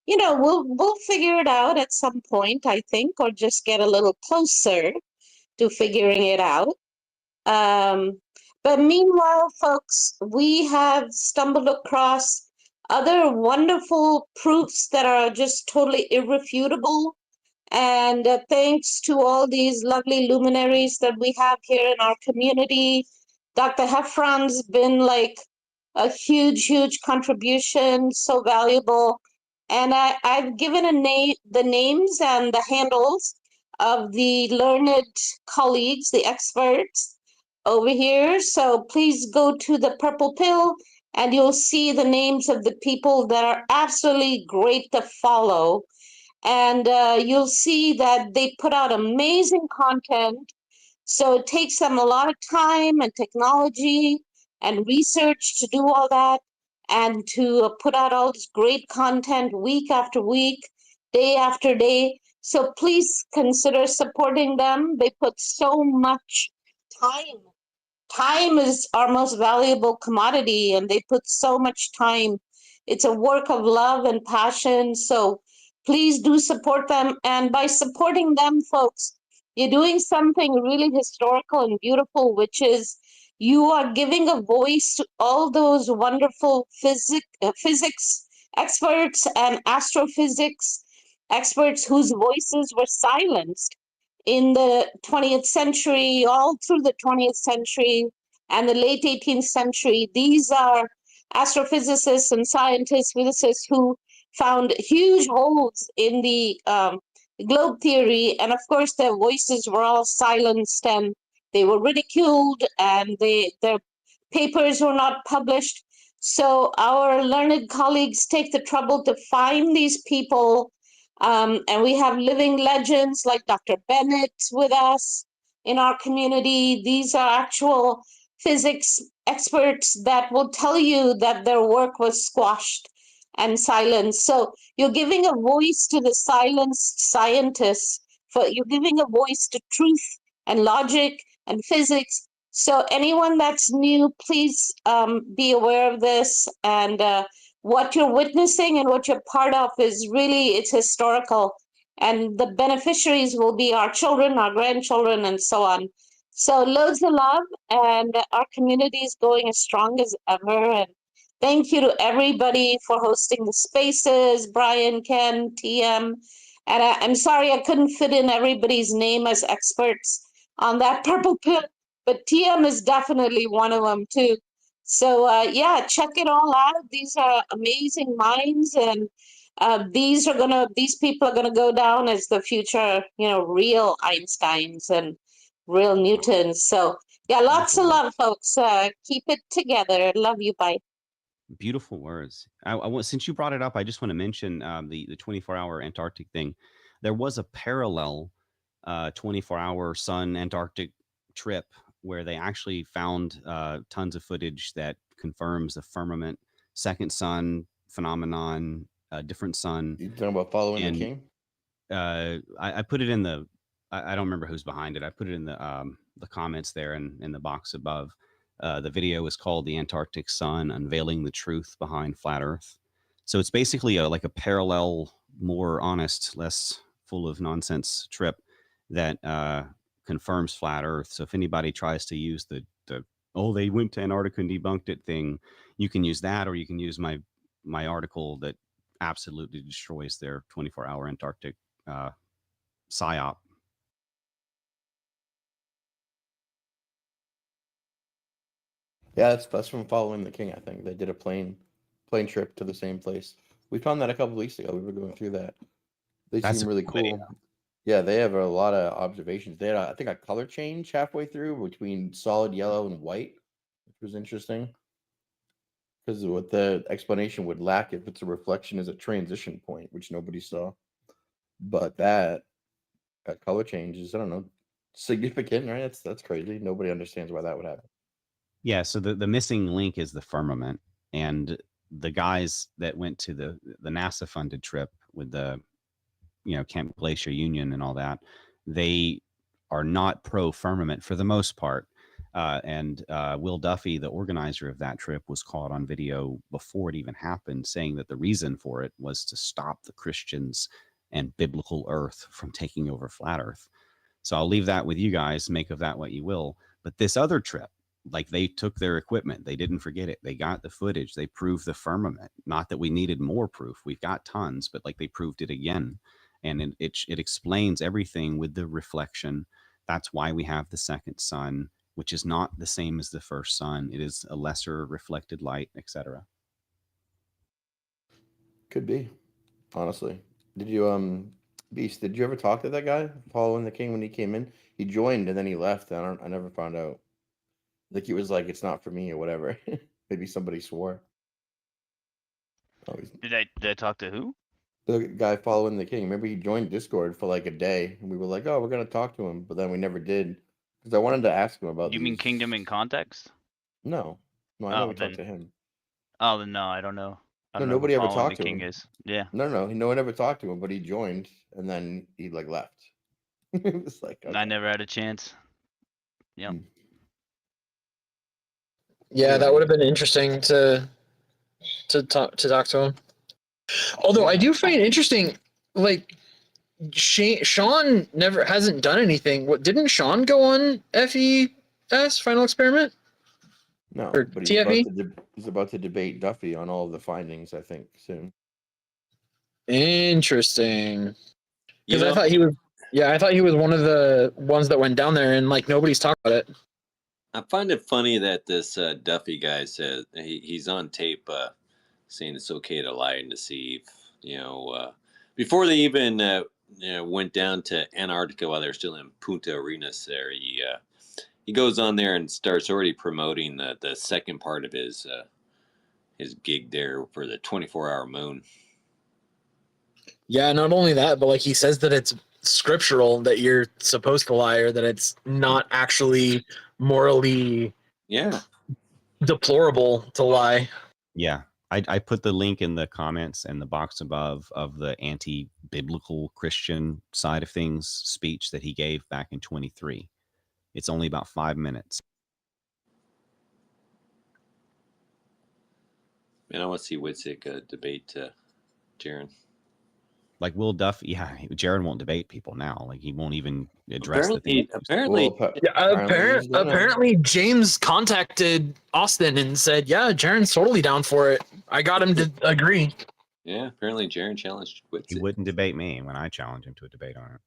we'll figure it out at some point, I think, or just get a little closer to figuring it out. But meanwhile, folks, we have stumbled across other wonderful proofs that are just totally irrefutable. And thanks to all these lovely luminaries that we have here in our community, Dr. Heffron's been like a huge, huge contribution, so valuable. And I've given the names and the handles of the learned colleagues, the experts over here. So please go to the purple pill and you'll see the names of the people that are absolutely great to follow. And you'll see that they put out amazing content. So it takes them a lot of time and technology and research to do all that and to put out all this great content week after week, day after day. So please consider supporting them. They put so much time. Time is our most valuable commodity, and they put so much time. It's a work of love and passion. So please do support them. And by supporting them, folks, you're doing something really historical and beautiful, which is you are giving a voice to all those wonderful physics experts and astrophysics experts whose voices were silenced in the 20th century, all through the 20th century and the late 18th century. These are astrophysicists and scientists, physicists who found huge holes in the globe theory. And of course, their voices were all silenced and they were ridiculed and their papers were not published. So our learned colleagues take the trouble to find these people And we have living legends like Dr. Bennett with us in our community. These are actual physics experts that will tell you that their work was squashed and silenced. So you're giving a voice to the silenced scientists, you're giving a voice to truth and logic and physics. So anyone that's new, please be aware of this. And what you're witnessing and what you're part of is really, it's historical. And the beneficiaries will be our children, our grandchildren, and so on. So loads of love, and our community is going as strong as ever. And thank you to everybody for hosting the spaces, Brian, Ken, TM. And I'm sorry I couldn't fit in everybody's name as experts on that purple pill, but TM is definitely one of them too. So yeah, check it all out. These are amazing minds, and these people are gonna go down as the future, real Einsteins and real Newtons. So yeah, lots of love, folks. Keep it together. Love you. Bye. Beautiful words. I want, since you brought it up, I just want to mention the 24-hour Antarctic thing. There was a parallel 24-hour sun Antarctic trip where they actually found tons of footage that confirms the firmament, second sun phenomenon, different sun. You talking about following the king? I put it in the. I don't remember who's behind it. I put it in the comments there and in the box above. The video is called "The Antarctic Sun: Unveiling the Truth Behind Flat Earth." So it's basically like a parallel, more honest, less full of nonsense trip that confirms flat Earth. So if anybody tries to use the oh, they went to Antarctica and debunked it thing, you can use that, or you can use my article that absolutely destroys their 24-hour Antarctic psyop. Yeah, that's from Following the King. I think they did a plane trip to the same place. We found that a couple weeks ago. We were going through that. They seem really cool. Video. Yeah, they have a lot of observations. They had, I think, a color change halfway through between solid yellow and white, which was interesting. Because what the explanation would lack if it's a reflection is a transition point, which nobody saw. But that color change is, I don't know, significant, right? That's crazy. Nobody understands why that would happen. Yeah, so the missing link is the firmament, and the guys that went to the NASA funded trip with the Camp Glacier Union and all that, they are not pro firmament for the most part. And Will Duffy, the organizer of that trip, was caught on video before it even happened, saying that the reason for it was to stop the Christians and biblical Earth from taking over flat Earth. So I'll leave that with you guys. Make of that what you will. But this other trip, like, they took their equipment, they didn't forget it, they got the footage, they proved the firmament. Not that we needed more proof, we've got tons, but like, they proved it again. And it explains everything with the reflection. That's why we have the second sun, which is not the same as the first sun. It is a lesser reflected light, etc. Could be, honestly. Did you Beast, did you ever talk to that guy Following the King when he came in? He joined and then he left. I never found out. Like, he was like, it's not for me or whatever. Maybe somebody swore. Oh, Did I talk to who? The guy Following the King. Remember, he joined Discord for like a day, and we were like, "Oh, we're gonna talk to him," but then we never did because I wanted to ask him about. You mean Kingdom in Context? No, I know we talked to him. Oh, then no, I don't know. No, nobody ever talked to King him. Is. Yeah. No one ever talked to him, but he joined and then he like left. It was like, I never had a chance. Yep. Yeah, that would have been interesting to talk to him. Although I do find it interesting, like, Sean hasn't done anything. What, didn't Sean go on FES Final Experiment? No, or but TFE? He's about to debate Duffy on all of the findings, I think, soon. Interesting. Because I thought he was. Yeah, I thought he was one of the ones that went down there, and like nobody's talked about it. I find it funny that this Duffy guy says he's on tape saying it's okay to lie and deceive. Before they even went down to Antarctica while they're still in Punta Arenas, there he goes on there and starts already promoting the second part of his gig there for the 24-hour moon. Yeah, not only that, but like he says that it's scriptural that you're supposed to lie, or that it's not actually morally deplorable to lie. Yeah. I put the link in the comments and the box above of the anti-biblical Christian side of things speech that he gave back in 23. It's only about 5 minutes. Man, I want to see Witzik debate Jaron. Like Will Duff, yeah, Jaron won't debate people now. Like he won't even address the thing. Apparently, James contacted Austin and said, "Yeah, Jaron's totally down for it. I got him to agree." Yeah, apparently Jaron challenged Witzik. He wouldn't debate me when I challenged him to a debate on it.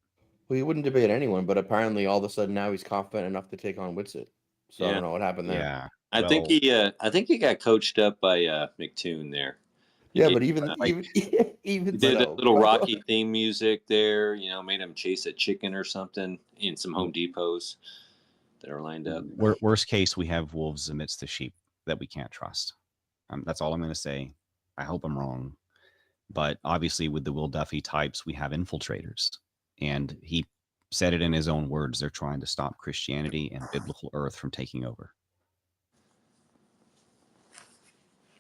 Well, he wouldn't debate anyone, but apparently all of a sudden now he's confident enough to take on Witsit. So I don't know what happened there. Yeah, I think he got coached up by McToon there. Yeah, but even he did a little Rocky theme music there. You know, made him chase a chicken or something in some Home Depots that are lined up. Worst case, we have wolves amidst the sheep that we can't trust. That's all I'm going to say. I hope I'm wrong, but obviously with the Will Duffy types, we have infiltrators, and he said it in his own words. They're trying to stop Christianity and biblical Earth from taking over.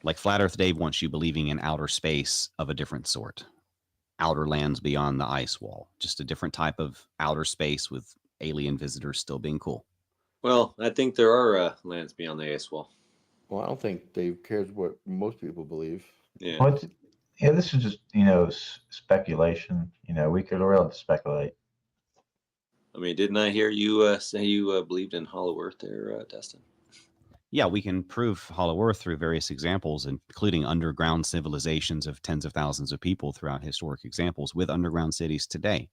Like Flat Earth Dave wants you believing in outer space of a different sort. Outer lands beyond the ice wall. Just a different type of outer space with alien visitors still being cool. Well, I think there are lands beyond the ice wall. Well, I don't think Dave cares what most people believe. Yeah. Well, this is just, speculation. We could really speculate. I mean, didn't I hear you say you believed in Hollow Earth there, Dustin? Yeah, we can prove Hollow Earth through various examples, including underground civilizations of tens of thousands of people throughout historic examples with underground cities today.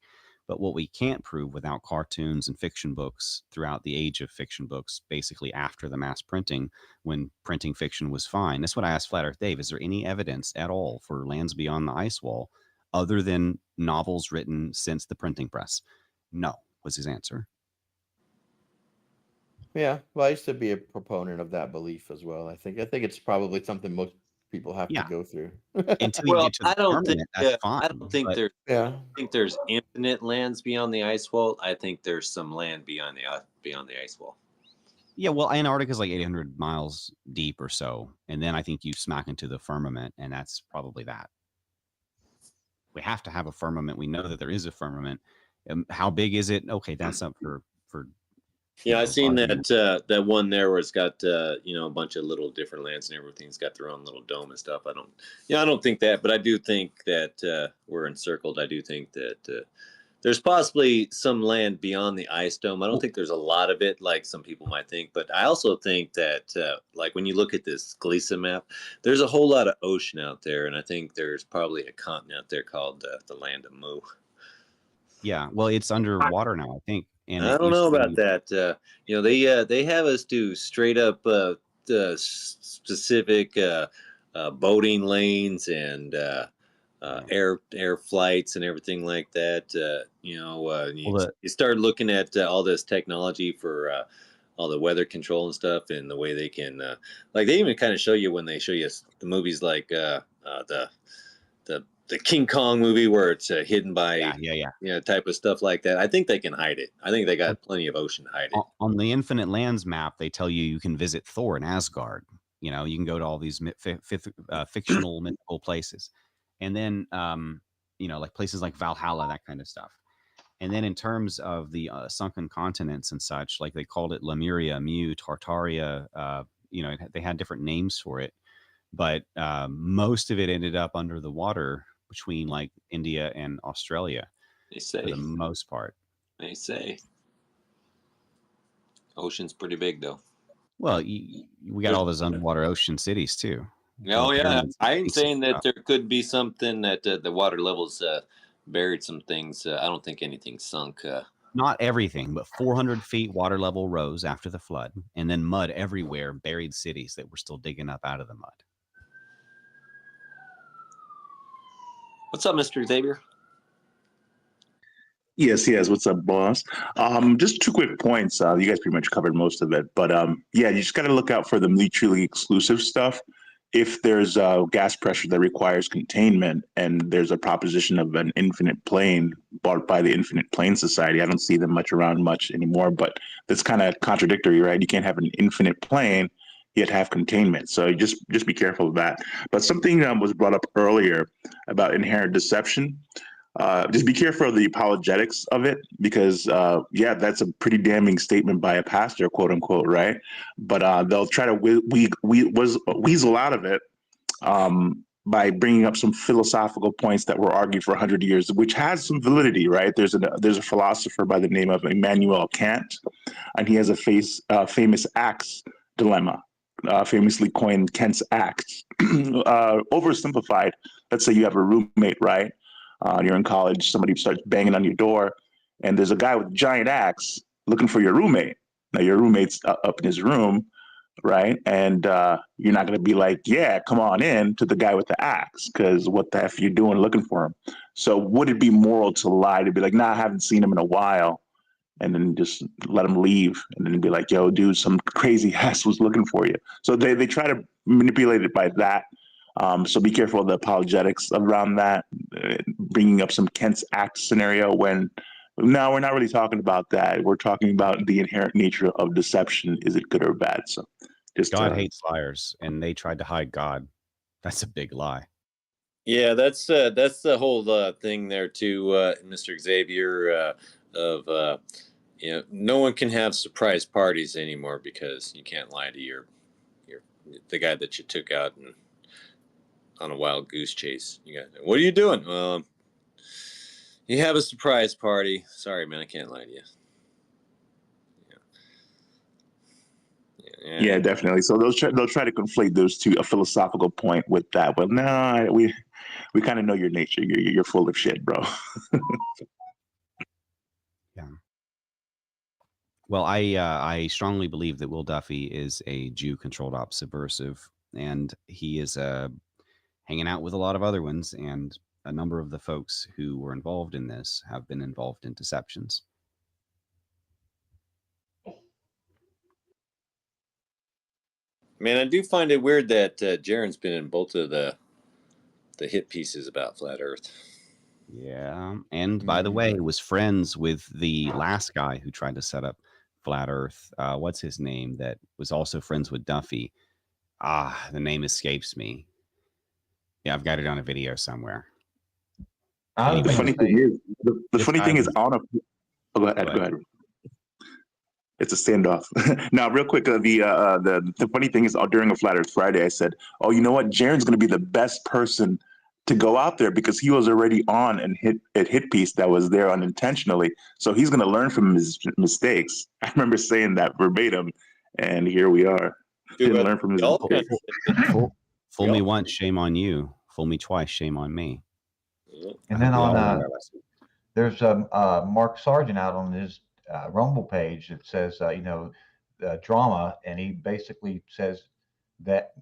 But what we can't prove without cartoons and fiction books throughout the age of fiction books, basically after the mass printing, when printing fiction was fine. That's what I asked Flat Earth Dave. Is there any evidence at all for lands beyond the ice wall other than novels written since the printing press? No, was his answer. Yeah, well, I used to be a proponent of that belief as well. I think it's probably something most people have to go through. Until you get to the permanent, that's fine. I don't think I think there's infinite lands beyond the ice wall. I think there's some land beyond the ice wall. Yeah, well, Antarctica is like 800 miles deep or so, and then I think you smack into the firmament, and that's probably that. We have to have a firmament. We know that there is a firmament. How big is it? Okay, that's up for. Yeah, I seen that one there where it's got a bunch of little different lands and everything's got their own little dome and stuff. I don't think that, but I do think that we're encircled. I do think that there's possibly some land beyond the ice dome. I don't think there's a lot of it like some people might think, but I also think that like when you look at this Gleason map, there's a whole lot of ocean out there, and I think there's probably a continent out there called the Land of Mu. Yeah, well, it's underwater now, I think. And I don't know about that. They have us do straight up specific boating lanes and air flights and everything like that. You start looking at all this technology for all the weather control and stuff, and the way they can like they even kind of show you when they show you the movies like the King Kong movie where it's hidden by type of stuff like that. I think they can hide it. I think they got plenty of ocean to hide it. On the Infinite Lands map, they tell you can visit Thor in Asgard. You can go to all these fictional mythical places, and then like places like Valhalla, that kind of stuff. And then in terms of the sunken continents and such, like they called it Lemuria, Mu, Tartaria. They had different names for it, but most of it ended up under the water between like India and Australia. They say, for the most part. They say. Ocean's pretty big though. Well, we got all those underwater ocean cities too. Oh yeah, I ain't saying that there could be something that the water levels buried some things. I don't think anything sunk. Not everything, but 400 feet water level rose after the flood, and then mud everywhere buried cities that were still digging up out of the mud. What's up, Mr. Xavier? Yes. What's up, boss? Just 2 quick points. You guys pretty much covered most of it, but you just got to look out for the mutually exclusive stuff. if there's gas pressure that requires containment and there's a proposition of an infinite plane bought by the Infinite Plane Society, I don't see them much anymore, but that's kind of contradictory, right? You can't have an infinite plane yet have containment. So just be careful of that. But something was brought up earlier about inherent deception. Just be careful of the apologetics of it, because that's a pretty damning statement by a pastor, quote unquote, right? But they'll try to weasel out of it by bringing up some philosophical points that were argued for 100 years, which has some validity, right? There's a philosopher by the name of Immanuel Kant, and he has a famous axe dilemma, famously coined Kant's axe. Oversimplified, let's say you have a roommate, right? You're in college, somebody starts banging on your door, and there's a guy with a giant axe looking for your roommate. Now, your roommate's up in his room, right? And you're not going to be like, yeah, come on in, to the guy with the axe, because what the F are you doing looking for him? So would it be moral to lie, to be like, nah, I haven't seen him in a while, and then just let him leave, and then be like, yo, dude, some crazy ass was looking for you. So they try to manipulate it by that. So be careful of the apologetics around that, bringing up some Kent's axe scenario when, no, we're not really talking about that. We're talking about the inherent nature of deception. Is it good or bad? So just God hates liars, and they tried to hide God. That's a big lie. Yeah, that's the whole thing there too, Mr. Xavier, of no one can have surprise parties anymore because you can't lie to your the guy that you took out and on a wild goose chase. What are you doing? You have a surprise party. Sorry, man, I can't lie to you. Yeah, definitely. So they'll try to conflate those two, a philosophical point with that. But no, we kind of know your nature. You're full of shit, bro. Yeah. Well, I strongly believe that Will Duffy is a Jew-controlled op subversive, and he is hanging out with a lot of other ones, and a number of the folks who were involved in this have been involved in deceptions. Man, I do find it weird that Jaren's been in both of the hit pieces about Flat Earth. Yeah, and by the way, was friends with the last guy who tried to set up Flat Earth. What's his name? That was also friends with Duffy. The name escapes me. Yeah, I've got it on a video somewhere. The funny thing is, go ahead. It's a standoff. Now, real quick, the funny thing is, during a Flat Earth Friday, I said, "Oh, you know what? Jaren's going to be the best person to go out there because he was already on and hit piece that was there unintentionally. So he's going to learn from his mistakes." I remember saying that verbatim, and here we are. Didn't learn from his mistakes. Fool me once, shame on you. Fool me twice, shame on me. And then there's Mark Sargent out on his Rumble page that says, drama, and he basically says that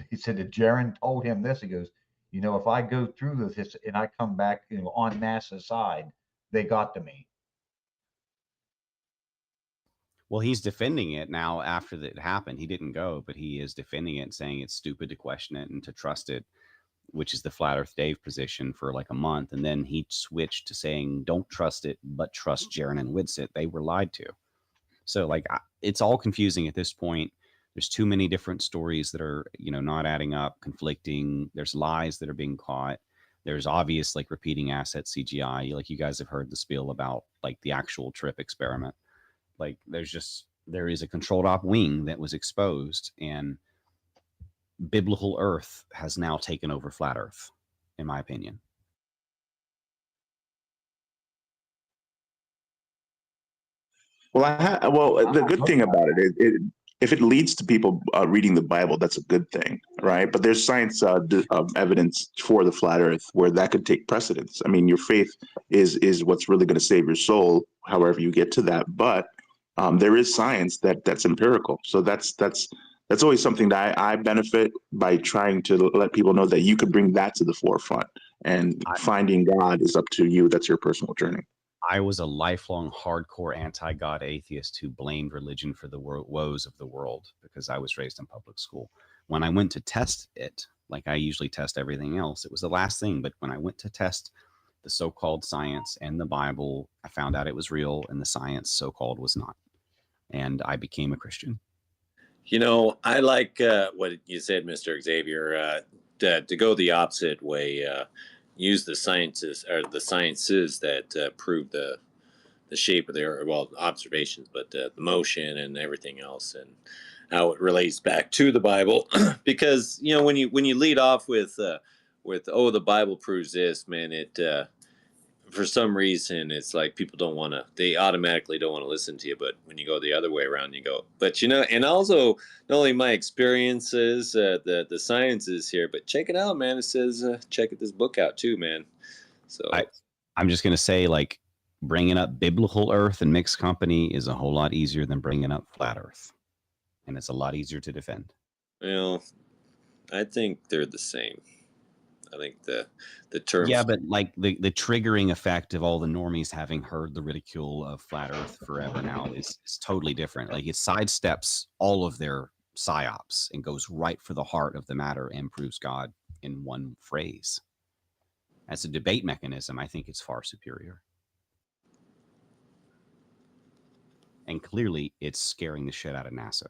he said that Jaren told him this. He goes, if I go through with this and I come back, on NASA's side, they got to me. Well, he's defending it now after that happened. He didn't go, but he is defending it and saying it's stupid to question it and to trust it, which is the Flat Earth Dave position for like a month. And then he switched to saying, don't trust it, but trust Jaren and Widsit. They were lied to. So it's all confusing at this point. There's too many different stories that are, not adding up, conflicting. There's lies that are being caught. There's obvious repeating asset CGI. Like you guys have heard the spiel about the actual trip experiment. There is a controlled op wing that was exposed, and biblical Earth has now taken over Flat Earth, in my opinion. Well, the good thing about it, if it leads to people reading the Bible, that's a good thing, right? But there's science evidence for the Flat Earth where that could take precedence. I mean, your faith is what's really going to save your soul, however you get to that. But there is science that's empirical, so that's always something that I benefit by trying to let people know that you could bring that to the forefront. And finding God is up to you. That's your personal journey. I was a lifelong hardcore anti-God atheist who blamed religion for the woes of the world because I was raised in public school. when I went to test it, like I usually test everything else, it was the last thing. But when I went to test the so-called science and the Bible, I found out it was real, and the science so-called was not. And I became a Christian. You know, I like what you said, Mr. Xavier, to go the opposite way. Use the sciences that prove the shape of the earth, well, observations, but the motion and everything else, and how it relates back to the Bible. Because you know, when you lead off with oh, the Bible proves this, man, it for some reason it's like people they automatically don't want to listen to you. But when you go the other way around, you go, but you know, and also not only my experiences, the sciences here, but check it out, man. It says check this book out too, man. So I'm just gonna say, like, bringing up biblical Earth and mixed company is a whole lot easier than bringing up flat Earth, and it's a lot easier to defend. Well, I think they're the same. I think the terms. Yeah, but like the triggering effect of all the normies having heard the ridicule of flat Earth forever now is totally different. Like, it sidesteps all of their psyops and goes right for the heart of the matter and proves God in one phrase. As a debate mechanism, I think it's far superior. And clearly, it's scaring the shit out of NASA,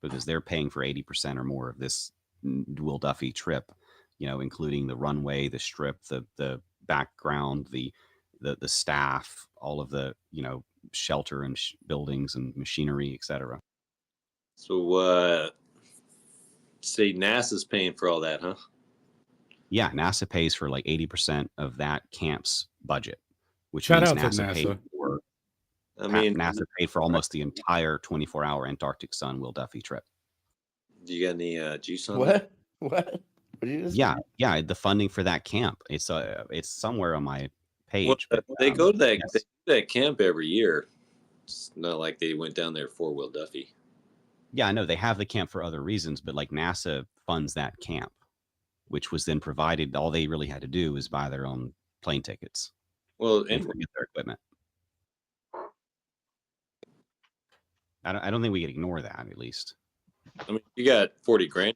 because they're paying for 80% or more of this Will Duffy trip, you know, including the runway, the strip, the background, the staff, all of the, you know, shelter and buildings and machinery, etc. So, say NASA's paying for all that, huh? Yeah, NASA pays for like 80% of that camp's budget, which Shout means out to NASA paid NASA. for. I mean, NASA paid for almost the entire 24-hour Antarctic sun Will Duffy trip. Do you got any juice on that? What did you just Yeah, say? yeah, the funding for that camp. It's somewhere on my page. Well, but, they go to that yes. they do that camp every year. It's not like they went down there for Will Duffy. Yeah, I know they have the camp for other reasons, but like NASA funds that camp, which was then provided. All they really had to do was buy their own plane tickets. Well, and forget their equipment. I don't think we could ignore that, at least. I mean, you got 40 grand.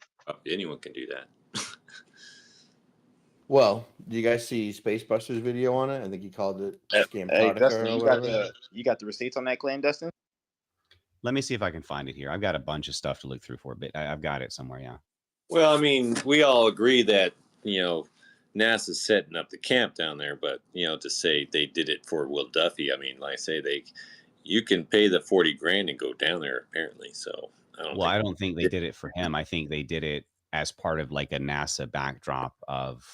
Anyone can do that. Well, do you guys see Space Buster's video on it? I think he called it Scamprodica Dustin, or you whatever. got the receipts on that claim, Dustin? Let me see if I can find it here. I've got a bunch of stuff to look through for, but I've got it somewhere. Yeah. Well, I mean, we all agree that, you know, NASA's setting up the camp down there, but, you know, to say they did it for Will Duffy, I mean, like I say, you can pay the 40 grand and go down there, apparently. So I don't think they did it for him. I think they did it as part of like a NASA backdrop of,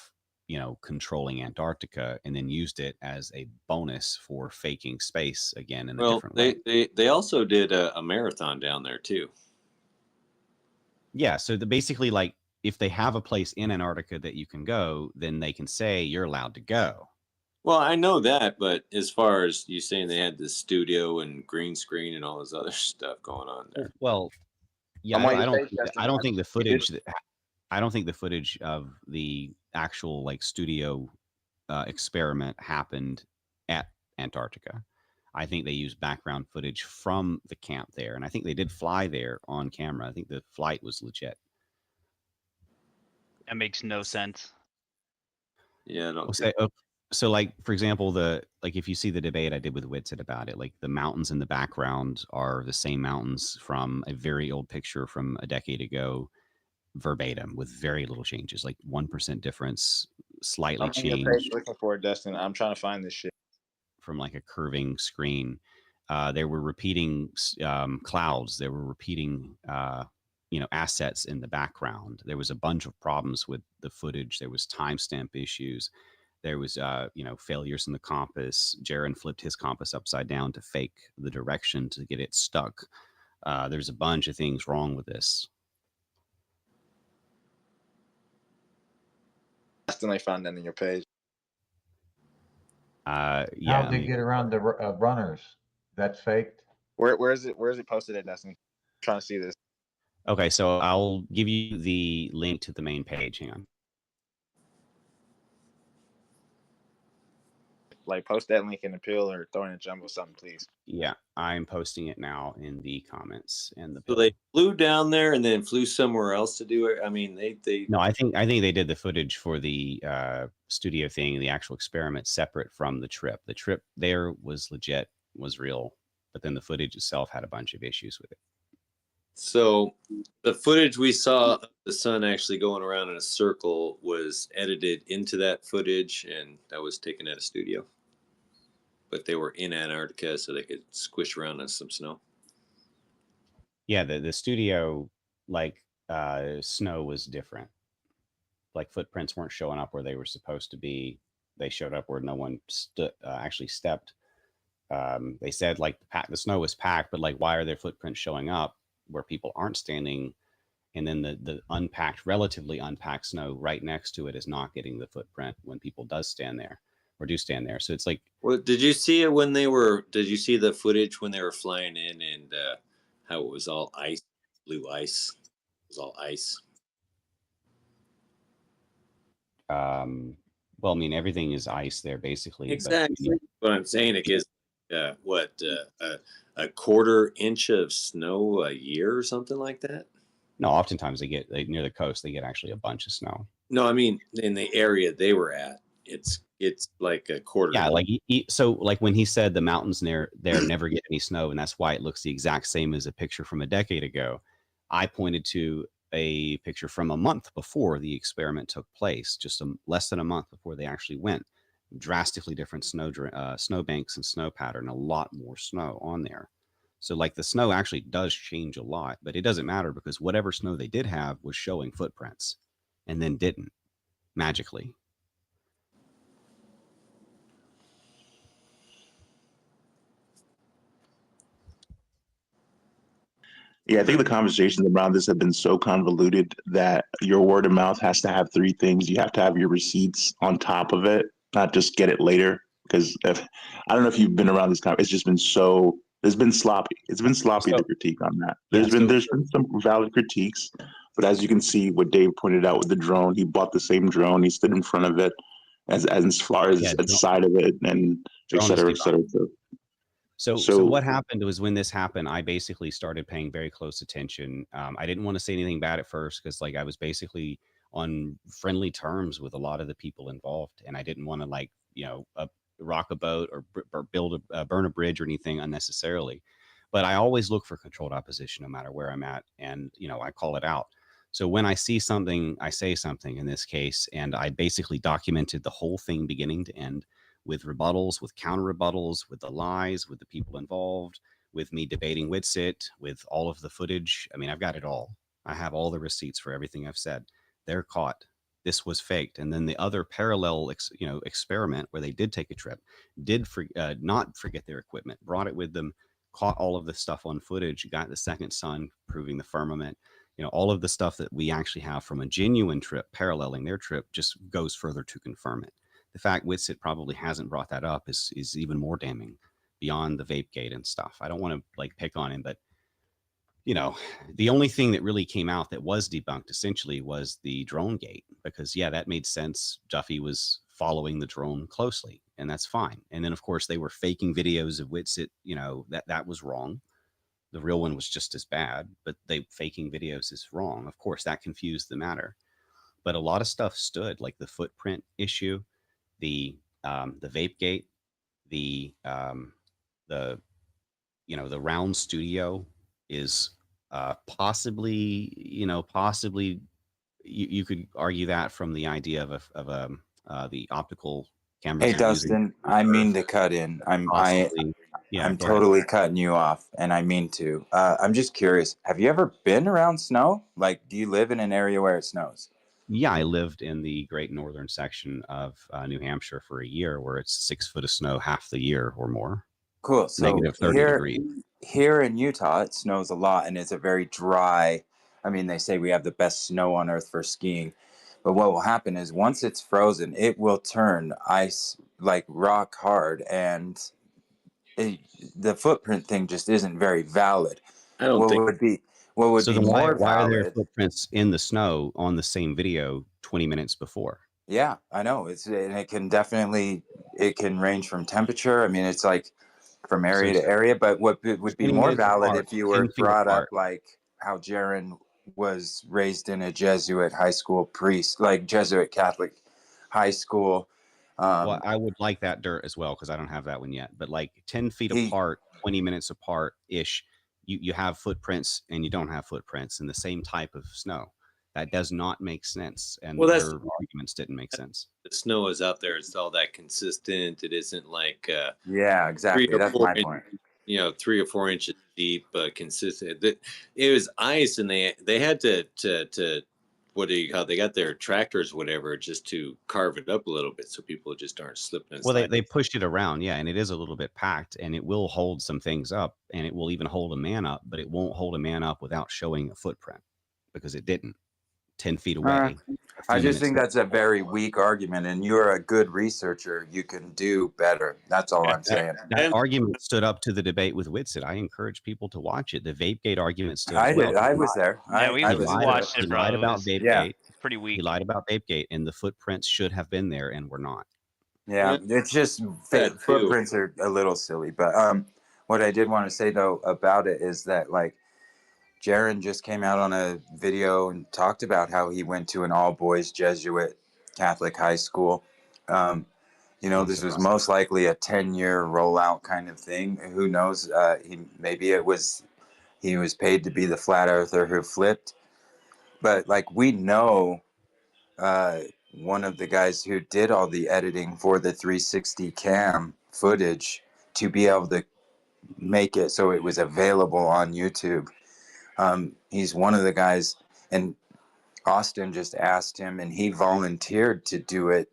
you know, controlling Antarctica, and then used it as a bonus for faking space again in a different way. They also did a marathon down there too. Yeah, so basically, like, if they have a place in Antarctica that you can go, then they can say you're allowed to go. Well, I know that, but as far as you saying they had the studio and green screen and all this other stuff going on there. Well, yeah, I don't think the footage. I don't think the footage of the actual like studio experiment happened at Antarctica. I think they used background footage from the camp there, and I think they did fly there on camera. I think the flight was legit. That makes no sense. Yeah, so like, for example, if you see the debate I did with Whitsitt about it, like the mountains in the background are the same mountains from a very old picture from a decade ago, verbatim, with very little changes, like 1% difference, slightly changed. Looking for it, Dustin. I'm trying to find this shit. From like a curving screen. They were repeating clouds. They were repeating, assets in the background. There was a bunch of problems with the footage. There was timestamp issues. There was, failures in the compass. Jaron flipped his compass upside down to fake the direction to get it stuck. There's a bunch of things wrong with this. Dustin, I found that in your page. Yeah. How they get around the runners? That's faked. Where is it? Where is it posted at, Dustin? I'm trying to see this. Okay, so I'll give you the link to the main page. Hang on. Like post that link in the pill or throw in a jumbo something, please. Yeah, I'm posting it now in the comments and the So pill. they flew down there and then flew somewhere else to do it. I mean, they. No, I think they did the footage for the studio thing, the actual experiment, separate from the trip. The trip there was legit, was real, but then the footage itself had a bunch of issues with it. So the footage we saw of the sun actually going around in a circle was edited into that footage, and that was taken at a studio. But they were in Antarctica, so they could squish around on some snow. Yeah, the studio, like snow was different. Like footprints weren't showing up where they were supposed to be. They showed up where no one actually stepped. They said like the snow was packed, but like why are there footprints showing up where people aren't standing? And then the unpacked, relatively unpacked snow right next to it is not getting the footprint when people do stand there. So it's like, well, did you see it when they were? Did you see the footage when they were flying in and how it was all ice, blue ice? It was all ice. well, I mean, everything is ice there basically. Exactly. But I'm saying it gives a quarter inch of snow a year or something like that. No, oftentimes near the coast, they get actually a bunch of snow. No, I mean in the area they were at, it's like a quarter. Yeah, like so like when he said the mountains there never get any snow, and that's why it looks the exact same as a picture from a decade ago. I pointed to a picture from a month before the experiment took place, just less than a month before they actually went. Drastically different snow banks and snow pattern, a lot more snow on there. So like the snow actually does change a lot, but it doesn't matter because whatever snow they did have was showing footprints and then didn't magically. Yeah, I think the conversations around this have been so convoluted that your word of mouth has to have three things. You have to have your receipts on top of it, not just get it later. Because I don't know if you've been around this it's just been it's been sloppy. It's been sloppy, the critique on that. There's been some valid critiques, but as you can see, what Dave pointed out with the drone, he bought the same drone, he stood in front of it as far as the side of it, and et cetera, et cetera. So what happened was when this happened, I basically started paying very close attention. I didn't want to say anything bad at first because like I was basically on friendly terms with a lot of the people involved, and I didn't want to like rock a boat or burn a bridge or anything unnecessarily. But I always look for controlled opposition no matter where I'm at, and I call it out. So when I see something, I say something in this case, and I basically documented the whole thing beginning to end, with rebuttals, with counter rebuttals, with the lies, with the people involved, with me debating Witsit, with all of the footage. I mean, I've got it all. I have all the receipts for everything I've said. They're caught. This was faked. And then the other parallel, experiment where they did take a trip, did not forget their equipment, brought it with them, caught all of the stuff on footage, got the second sun, proving the firmament. All of the stuff that we actually have from a genuine trip paralleling their trip just goes further to confirm it. The fact Witsit probably hasn't brought that up is even more damning beyond the vape gate and stuff. I don't want to like pick on him, but the only thing that really came out that was debunked essentially was the drone gate, because that made sense. Duffy was following the drone closely, and that's fine. And then of course they were faking videos of Witsit, that was wrong. The real one was just as bad, but faking videos is wrong. Of course, that confused the matter. But a lot of stuff stood, like the footprint issue, the vape gate, the round studio is possibly you could argue that from the idea of the optical cameras. Hey Dustin, I mean to cut in. I'm totally cutting you off, and I mean to. I'm just curious. Have you ever been around snow? Like, do you live in an area where it snows? Yeah, I lived in the great northern section of New Hampshire for a year, where it's 6 foot of snow half the year or more. Cool. So negative 30 degrees. Here in Utah, it snows a lot, and it's a very dry. I mean, they say we have the best snow on earth for skiing, but what will happen is once it's frozen, it will turn ice like rock hard, and the footprint thing just isn't very valid. I don't think. What would be more why are there valid? footprints in the snow on the same video 20 minutes before? Yeah, I know. And it can definitely, it can range from temperature. I mean, it's like from So area it's to area, but what would be 20 more minutes valid apart, if you 10 were feet brought up apart. like how Jaron was raised in a Jesuit high school priest, like Jesuit Catholic high school. Well, I would like that dirt as well because I don't have that one yet. But like 10 feet He, apart, 20 minutes apart ish, you have footprints and you don't have footprints in the same type of snow. That does not make sense. And Well, that's their arguments didn't make sense. the snow is out there. It's all that consistent. It isn't like yeah, 3 exactly. or That's 4 my inch, point. 3 or 4 inches deep, consistent. It was ice, and they had to what do you call it? They got their tractors, whatever, just to carve it up a little bit so people just aren't slipping and Well, sliding. they pushed it around, yeah, and it is a little bit packed, and it will hold some things up, and it will even hold a man up, but it won't hold a man up without showing a footprint because it didn't 10 feet away. I just think that's a very weak argument, and you're a good researcher. You can do better. That's all I'm saying. That argument stood up to the debate with Whitsitt. I encourage people to watch it. The Vapegate argument stood as well. I was there. Yeah, we I listened to watched it. it, He bro. lied It about was Vapegate. pretty weak. He lied about Vapegate, and the footprints should have been there and were not. Yeah, it's just footprints are a little silly. But what I did want to say though about it is that like Jaron just came out on a video and talked about how he went to an all boys Jesuit Catholic high school. This was most likely a 10-year rollout kind of thing. Who knows? He was paid to be the flat earther who flipped. But like we know, one of the guys who did all the editing for the 360 cam footage to be able to make it so it was available on YouTube. He's one of the guys, and Austin just asked him, and he volunteered to do it,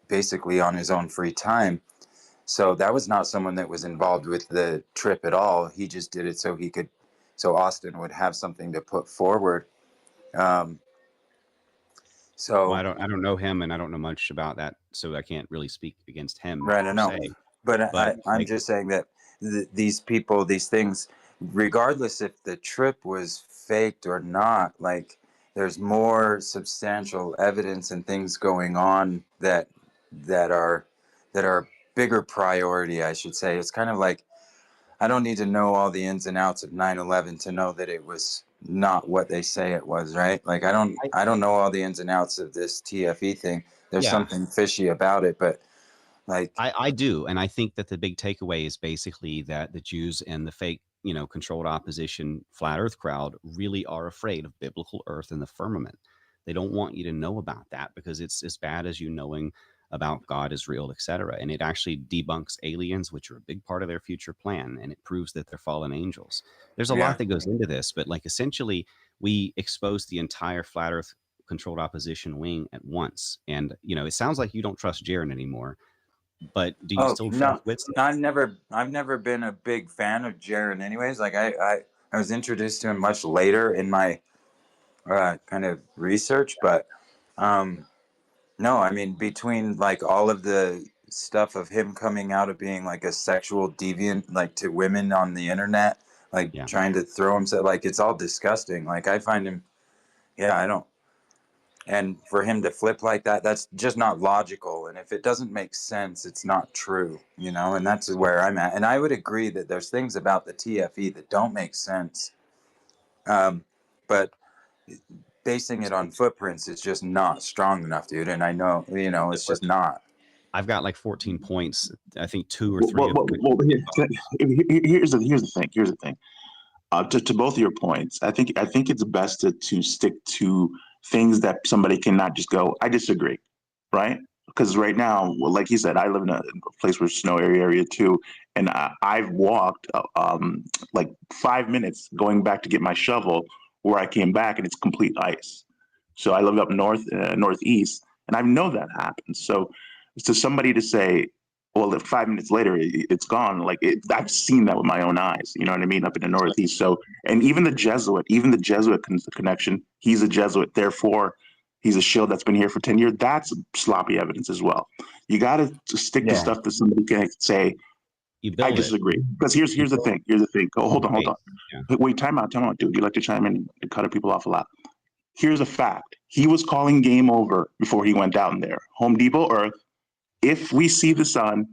basically on his own free time. So that was not someone that was involved with the trip at all. He just did it so Austin would have something to put forward. Well, I don't know him, and I don't know much about that, so I can't really speak against him. Right, I know. But I'm just saying that these people, these things, regardless if the trip was faked or not, like there's more substantial evidence and things going on that are bigger priority, I should say. It's kind of like I don't need to know all the ins and outs of 9/11 to know that it was not what they say it was, right? Like I don't know all the ins and outs of this TFE thing. There's something fishy about it, but like I do, and I think that the big takeaway is basically that the Jews and the fake, controlled opposition flat Earth crowd really are afraid of biblical Earth and the firmament. They don't want you to know about that because it's as bad as you knowing about God is real, etc. And it actually debunks aliens, which are a big part of their future plan, and it proves that they're fallen angels. There's a lot that goes into this, but like essentially, we expose the entire flat Earth controlled opposition wing at once. And it sounds like you don't trust Jaron anymore. But do you still trust Whitsitt? I've never been a big fan of Jaron anyways. Like I was introduced to him much later in my kind of research, but no, I mean between like all of the stuff of him coming out of being like a sexual deviant like to women on the internet, like trying to throw himself, like it's all disgusting. Like I find him I don't. And for him to flip like that, that's just not logical. And if it doesn't make sense, it's not true, and that's where I'm at. And I would agree that there's things about the TFE that don't make sense. But basing it on footprints is just not strong enough, dude. And I know, it's just not. I've got like 14 points. I think 2 or 3 of them. Here's the thing. To both of your points, I think it's best to stick to things that somebody cannot just go, I disagree, right? Because right now, well, like he said, I live in a place where snow area too, and I've walked like 5 minutes going back to get my shovel, where I came back and it's complete ice. So I live up northeast, and I know that happens. So to somebody to say, well, if 5 minutes later it's gone, like I've seen that with my own eyes. You know what I mean? Up in the Northeast. So, and even the Jesuit connection, he's a Jesuit. Therefore, he's a shield that's been here for 10 years. That's sloppy evidence as well. You got to stick to stuff that somebody can say, I disagree. Because here's the thing. Oh, hold on. Yeah. Wait, time out, dude. You like to chime in and cut people off a lot. Here's a fact. He was calling game over before he went down there. Home Depot Earth, if we see the sun,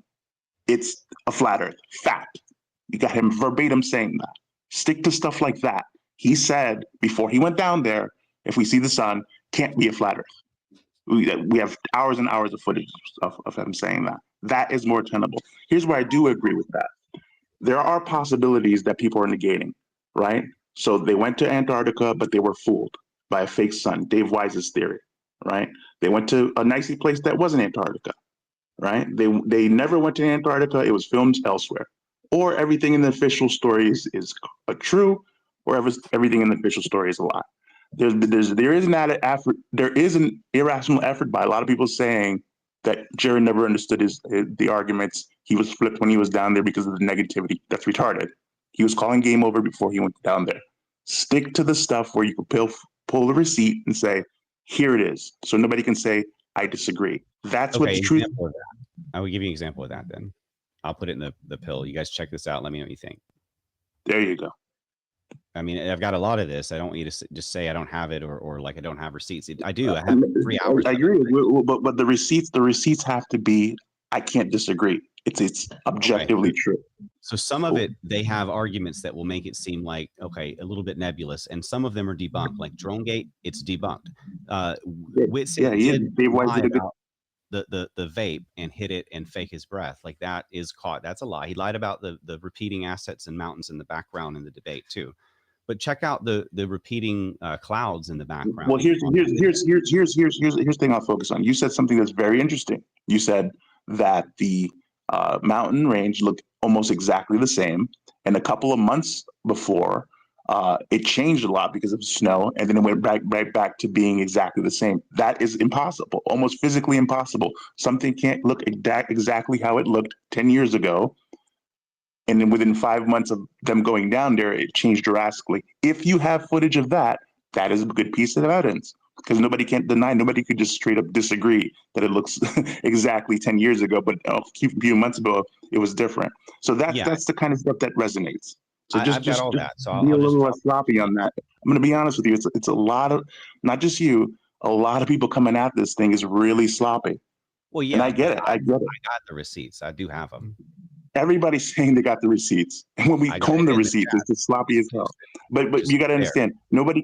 it's a flat Earth. Fact. You got him verbatim saying that. Stick to stuff like that. He said before he went down there, if we see the sun, can't be a flat Earth. We have hours and hours of footage of him saying that. That is more tenable. Here's where I do agree with that. There are possibilities that people are negating, right? So they went to Antarctica, but they were fooled by a fake sun. Dave Wise's theory, right? They went to a nicey place that wasn't Antarctica, right? They never went to Antarctica. It was filmed elsewhere. Or everything in the official story is true, or everything in the official story is a lie. There is an irrational effort by a lot of people saying that Jared never understood the arguments. He was flipped when he was down there because of the negativity. That's retarded. He was calling game over before he went down there. Stick to the stuff where you can pull the receipt and say, here it is. So nobody can say, I disagree. That's Okay, what the truth is. I will give you an example of that then. I'll put it in the pill. You guys check this out. Let me know what you think. There you go. I mean, I've got a lot of this. I don't want you to just say I don't have it or like I don't have receipts. I do. I have 3 hours. I agree, but the receipts have to be. I can't disagree. It's objectively true. So some of it, they have arguments that will make it seem like, okay, a little bit nebulous, and some of them are debunked. Like DroneGate, it's debunked. Whitsitt did lie about the vape and hit it and fake his breath. Like that is caught. That's a lie. He lied about the repeating assets and mountains in the background in the debate too. But check out the repeating clouds in the background. Well, here's the thing I'll focus on. You said something that's very interesting. You said that the mountain range looked almost exactly the same, and a couple of months before, it changed a lot because of snow, and then it went right back to being exactly the same. That is impossible, almost physically impossible. Something can't look exactly how it looked 10 years ago, and then within 5 months of them going down there, it changed drastically. If you have footage of that, that is a good piece of evidence, because nobody could just straight up disagree that it looks exactly 10 years ago, but a few months ago, it was different. So that's the kind of stuff that resonates. So just be a little less sloppy on that. I'm going to be honest with you. It's a lot of, not just you, a lot of people coming at this thing is really sloppy. Well, yeah. And I get it. I got the receipts. I do have them. Everybody's saying they got the receipts, and when we comb the receipts, it's just sloppy as hell. But you got to understand, nobody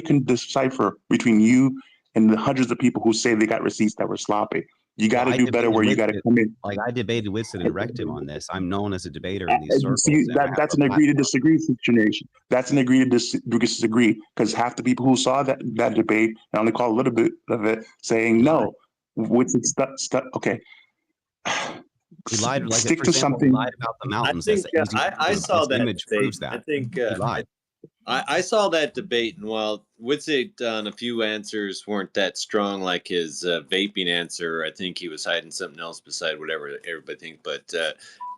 can decipher between you and the hundreds of people who say they got receipts that were sloppy. You got to do better. Where you got to come in. Like I debated Whitsitt and Rectum on this. I'm known as a debater in these circles. See, that's an agree to disagree situation. That's an agree to disagree, because half the people who saw that debate, I only call a little bit of it, saying no. Whitsitt stuck. Okay. He lied. Like, stick for to example, something. He lied about the mountains. I saw that image debate. proves that. I think he lied. I saw that debate, and while Whitsitt on a few answers weren't that strong, like his vaping answer, I think he was hiding something else beside whatever everybody thinks. But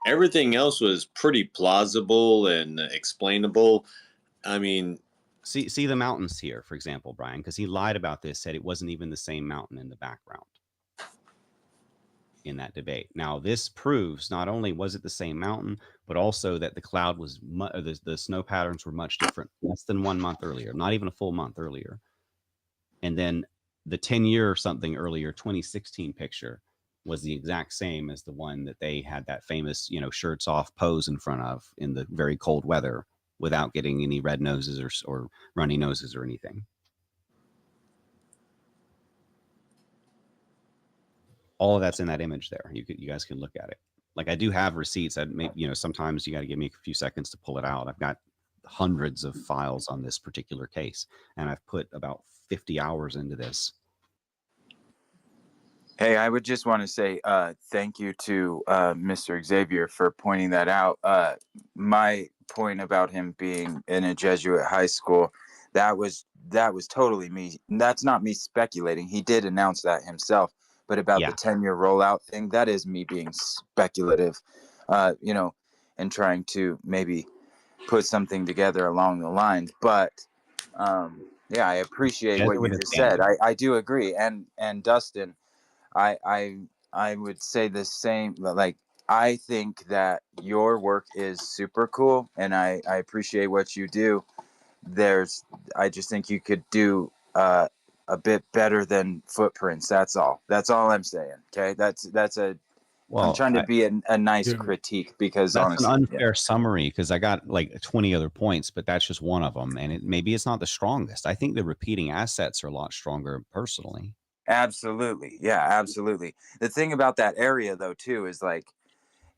everything else was pretty plausible and explainable. I mean, see the mountains here, for example, Brian, because he lied about this, said it wasn't even the same mountain in the background in that debate. Now, this proves not only was it the same mountain, but also that the cloud was the snow patterns were much different, less than 1 month earlier, not even a full month earlier. And then the 10-year or something earlier, 2016 picture was the exact same as the one that they had that famous, shirts off pose in front of in the very cold weather without getting any red noses or runny noses or anything. All of that's in that image there. You guys can look at it. Like I do have receipts. Sometimes you got to give me a few seconds to pull it out. I've got hundreds of files on this particular case, and I've put about 50 hours into this. Hey, I would just want to say thank you to Mr. Xavier for pointing that out. My point about him being in a Jesuit high school, that was totally me. That's not me speculating. He did announce that himself. But about the 10-year rollout thing, that is me being speculative, and trying to maybe put something together along the lines. But I appreciate what you just said. I do agree. And Dustin, I would say the same. Like, I think that your work is super cool, and I appreciate what you do. I just think you could do a bit better than footprints. That's all I'm saying. Okay, I'm trying to be a nice critique, because that's honestly, an unfair summary, because I got like 20 other points, but that's just one of them, and maybe it's not the strongest. I think the repeating assets are a lot stronger personally. Absolutely, yeah, absolutely. The thing about that area though too is like,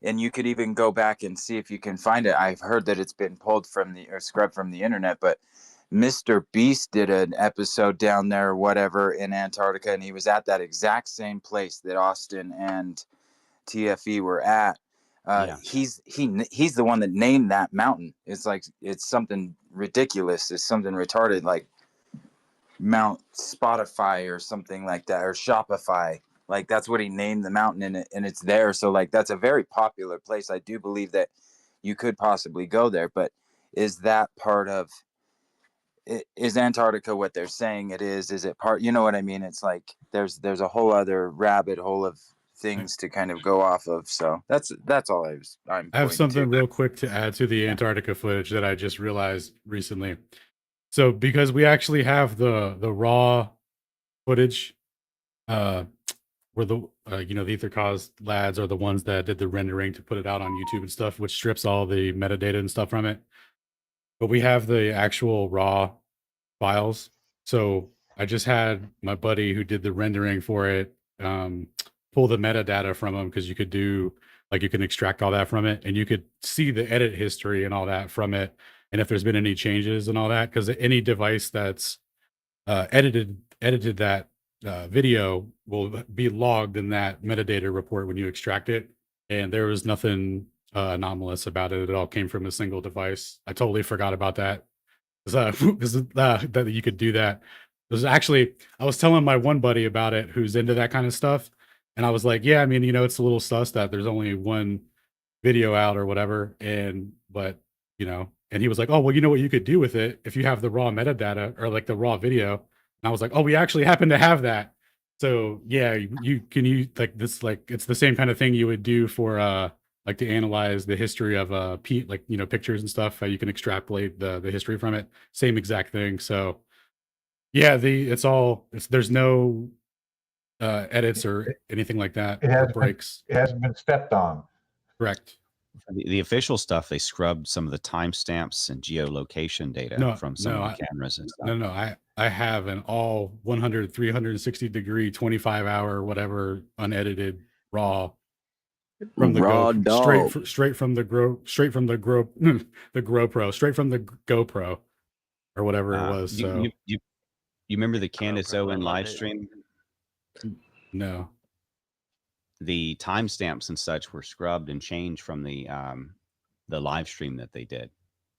and you could even go back and see if you can find it. I've heard that it's been pulled from or scrubbed from the internet, but Mr. Beast did an episode down there or whatever in Antarctica, and he was at that exact same place that Austin and TFE were at. He's the one that named that mountain. It's like, it's something ridiculous. It's something retarded, like Mount Spotify or something like that, or Shopify. Like, that's what he named the mountain, and it's there. So like, that's a very popular place. I do believe that you could possibly go there, but is that part of is Antarctica what they're saying it is? Is it part, you know what I mean? It's like there's a whole other rabbit hole of things to kind of go off of. So that's all I have something real quick to add to the Antarctica footage that I just realized recently. So because we actually have the raw footage, where the the Ether Cause lads are the ones that did the rendering to put it out on YouTube and stuff, which strips all the metadata and stuff from it. But we have the actual raw files. So I just had my buddy who did the rendering for it pull the metadata from them, because you could do, like, you can extract all that from it, and you could see the edit history and all that from it, and if there's been any changes and all that, because any device that's edited that video will be logged in that metadata report when you extract it, and there was nothing anomalous about it. It all came from a single device. I totally forgot about that, because that you could do that. There's actually, I was telling my one buddy about it who's into that kind of stuff, and I was like, yeah, I mean, it's a little sus that there's only one video out or whatever, and he was like, oh, well, you know what you could do with it if you have the raw metadata, or like the raw video. And I was like, oh, we actually happen to have that. So yeah, you can use like this, like it's the same kind of thing you would do for like to analyze the history of like pictures and stuff. How you can extrapolate the history from it. Same exact thing. So yeah, there's no edits or anything like that. It Or has breaks. It hasn't been stepped on. Correct. The official stuff, they scrubbed some of the timestamps and geolocation data from some of the cameras and stuff. No, I have an all 100, 360 degree, 25-hour, whatever, unedited raw from the dog. straight from the GoPro, straight from the GoPro or whatever it was. So you remember the Candace Owen I live loved it. stream? No. The timestamps and such were scrubbed and changed from the live stream that they did.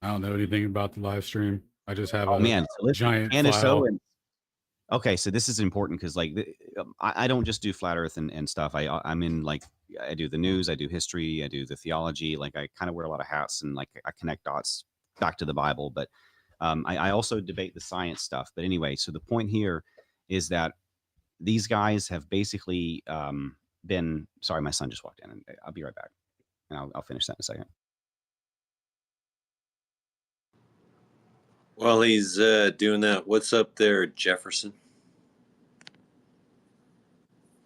I don't know anything about the live stream. I just have so giant Candace file. Owen. Okay, so this is important because like I don't just do flat Earth and stuff. I'm in, like, I do the news, I do history, I do the theology. Like, I kind of wear a lot of hats, and like I connect dots back to the Bible. But I also debate the science stuff. But anyway, so the point here is that these guys have basically been. Sorry, my son just walked in, and I'll be right back, and I'll finish that in a second. While he's doing that, what's up there, Jefferson?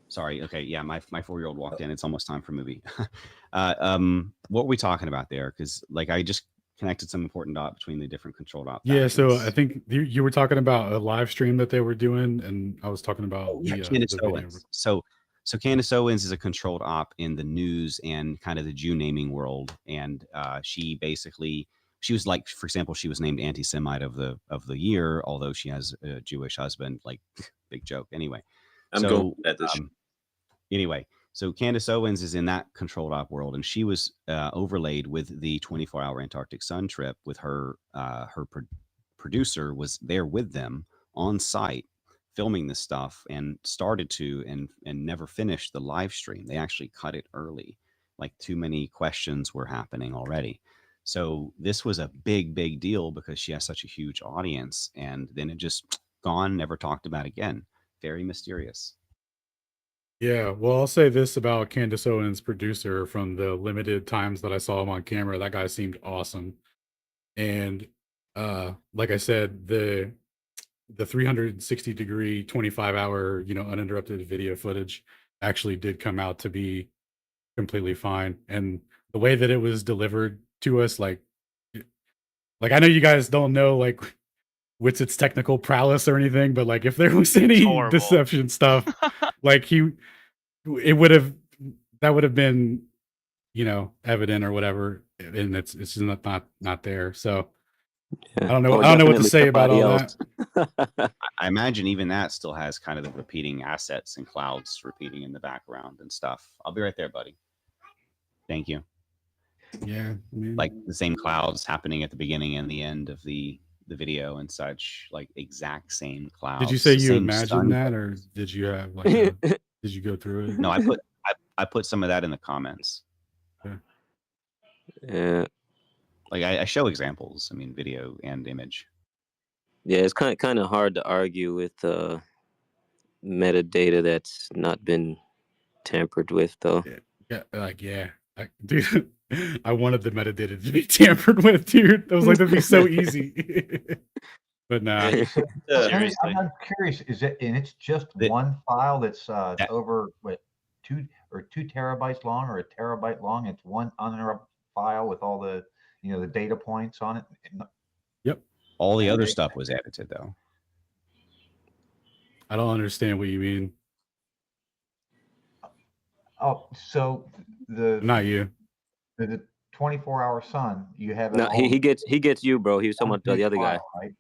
Sorry. Okay. Yeah, my 4-year-old walked in. It's almost time for movie. What were we talking about there? Because like I just connected some important dot between the different controlled op. Yeah. So I think you were talking about a live stream that they were doing, and I was talking about Candace Owens. So Candace Owens is a controlled op in the news and kind of the Jew naming world, and she was like, for example, she was named anti-Semite of the year, although she has a Jewish husband. Like, big joke. Anyway, I'm going at this. Anyway, so Candace Owens is in that controlled op world, and she was overlaid with the 24-hour Antarctic sun trip with her producer was there with them on site filming this stuff, and started to and never finished the live stream. They actually cut it early, like too many questions were happening already. So this was a big deal because she has such a huge audience, and then it just gone, never talked about again. Very mysterious. Yeah, well, I'll say this about Candace Owens' producer. From the limited times that I saw him on camera, that guy seemed awesome. And like I said, the 360-degree, 25-hour, uninterrupted video footage actually did come out to be completely fine. And the way that it was delivered to us, like I know you guys don't know like what's its technical prowess or anything, but like if there was any deception stuff, like that would have been, evident or whatever, and it's just not there. So I don't know. I don't know what to say about all that. I imagine even that still has kind of the repeating assets and clouds repeating in the background and stuff. I'll be right there, buddy. Thank you. Yeah, like the same clouds happening at the beginning and the end of the video and such, like exact same clouds. Did you say you imagined that, or did you have like did you go through it? No, I put some of that in the comments. Yeah. Like I show examples. I mean, video and image. Yeah, it's kind of hard to argue with metadata that's not been tampered with, though. Dude, I wanted the metadata to be tampered with, dude. I was like, that'd be so easy. But nah. I'm curious, is it, and it's just one file that's over what 2 terabytes long or 1 terabyte long? It's one uninterrupted file with all the the data points on it. Yep. All the other stuff was edited though. I don't understand what you mean. Oh, so not you. The 24-hour sun, you have No, he gets you, bro. He was talking about the other guy. Right?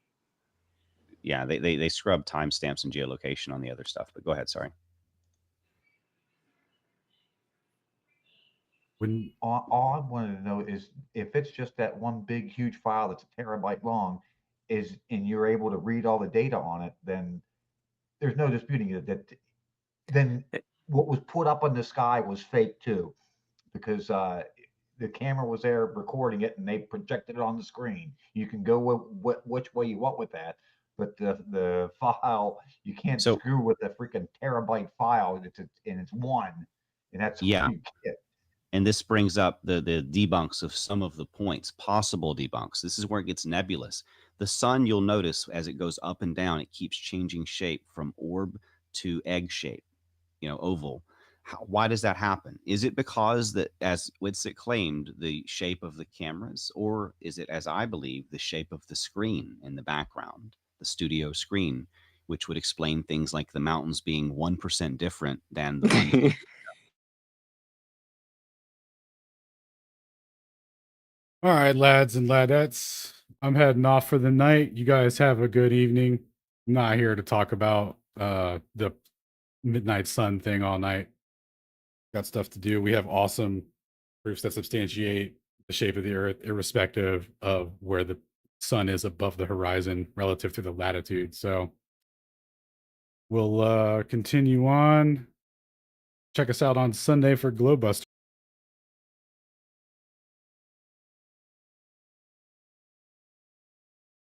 Yeah, they scrub timestamps and geolocation on the other stuff. But go ahead, sorry. All I wanted to know is if it's just that one big huge file that's 1 terabyte long, and you're able to read all the data on it, then there's no disputing it that then what was put up on the sky was fake too, because the camera was there recording it and they projected it on the screen. You can go which way you want with that, but the file you can't screw with a freaking terabyte file. It's one, and that's yeah. what you get. And this brings up the debunks of some of the points, possible debunks. This is where it gets nebulous. The sun, you'll notice as it goes up and down, it keeps changing shape from orb to egg shape, oval. Why does that happen? Is it because that, as Witsit claimed, the shape of the cameras, or is it, as I believe, the shape of the screen in the background, the studio screen, which would explain things like the mountains being 1% different than the one. All right, lads and ladettes, I'm heading off for the night. You guys have a good evening. I'm not here to talk about the midnight sun thing all night. Got stuff to do. We have awesome proofs that substantiate the shape of the Earth, irrespective of where the sun is above the horizon relative to the latitude. So we'll continue on. Check us out on Sunday for Glowbuster.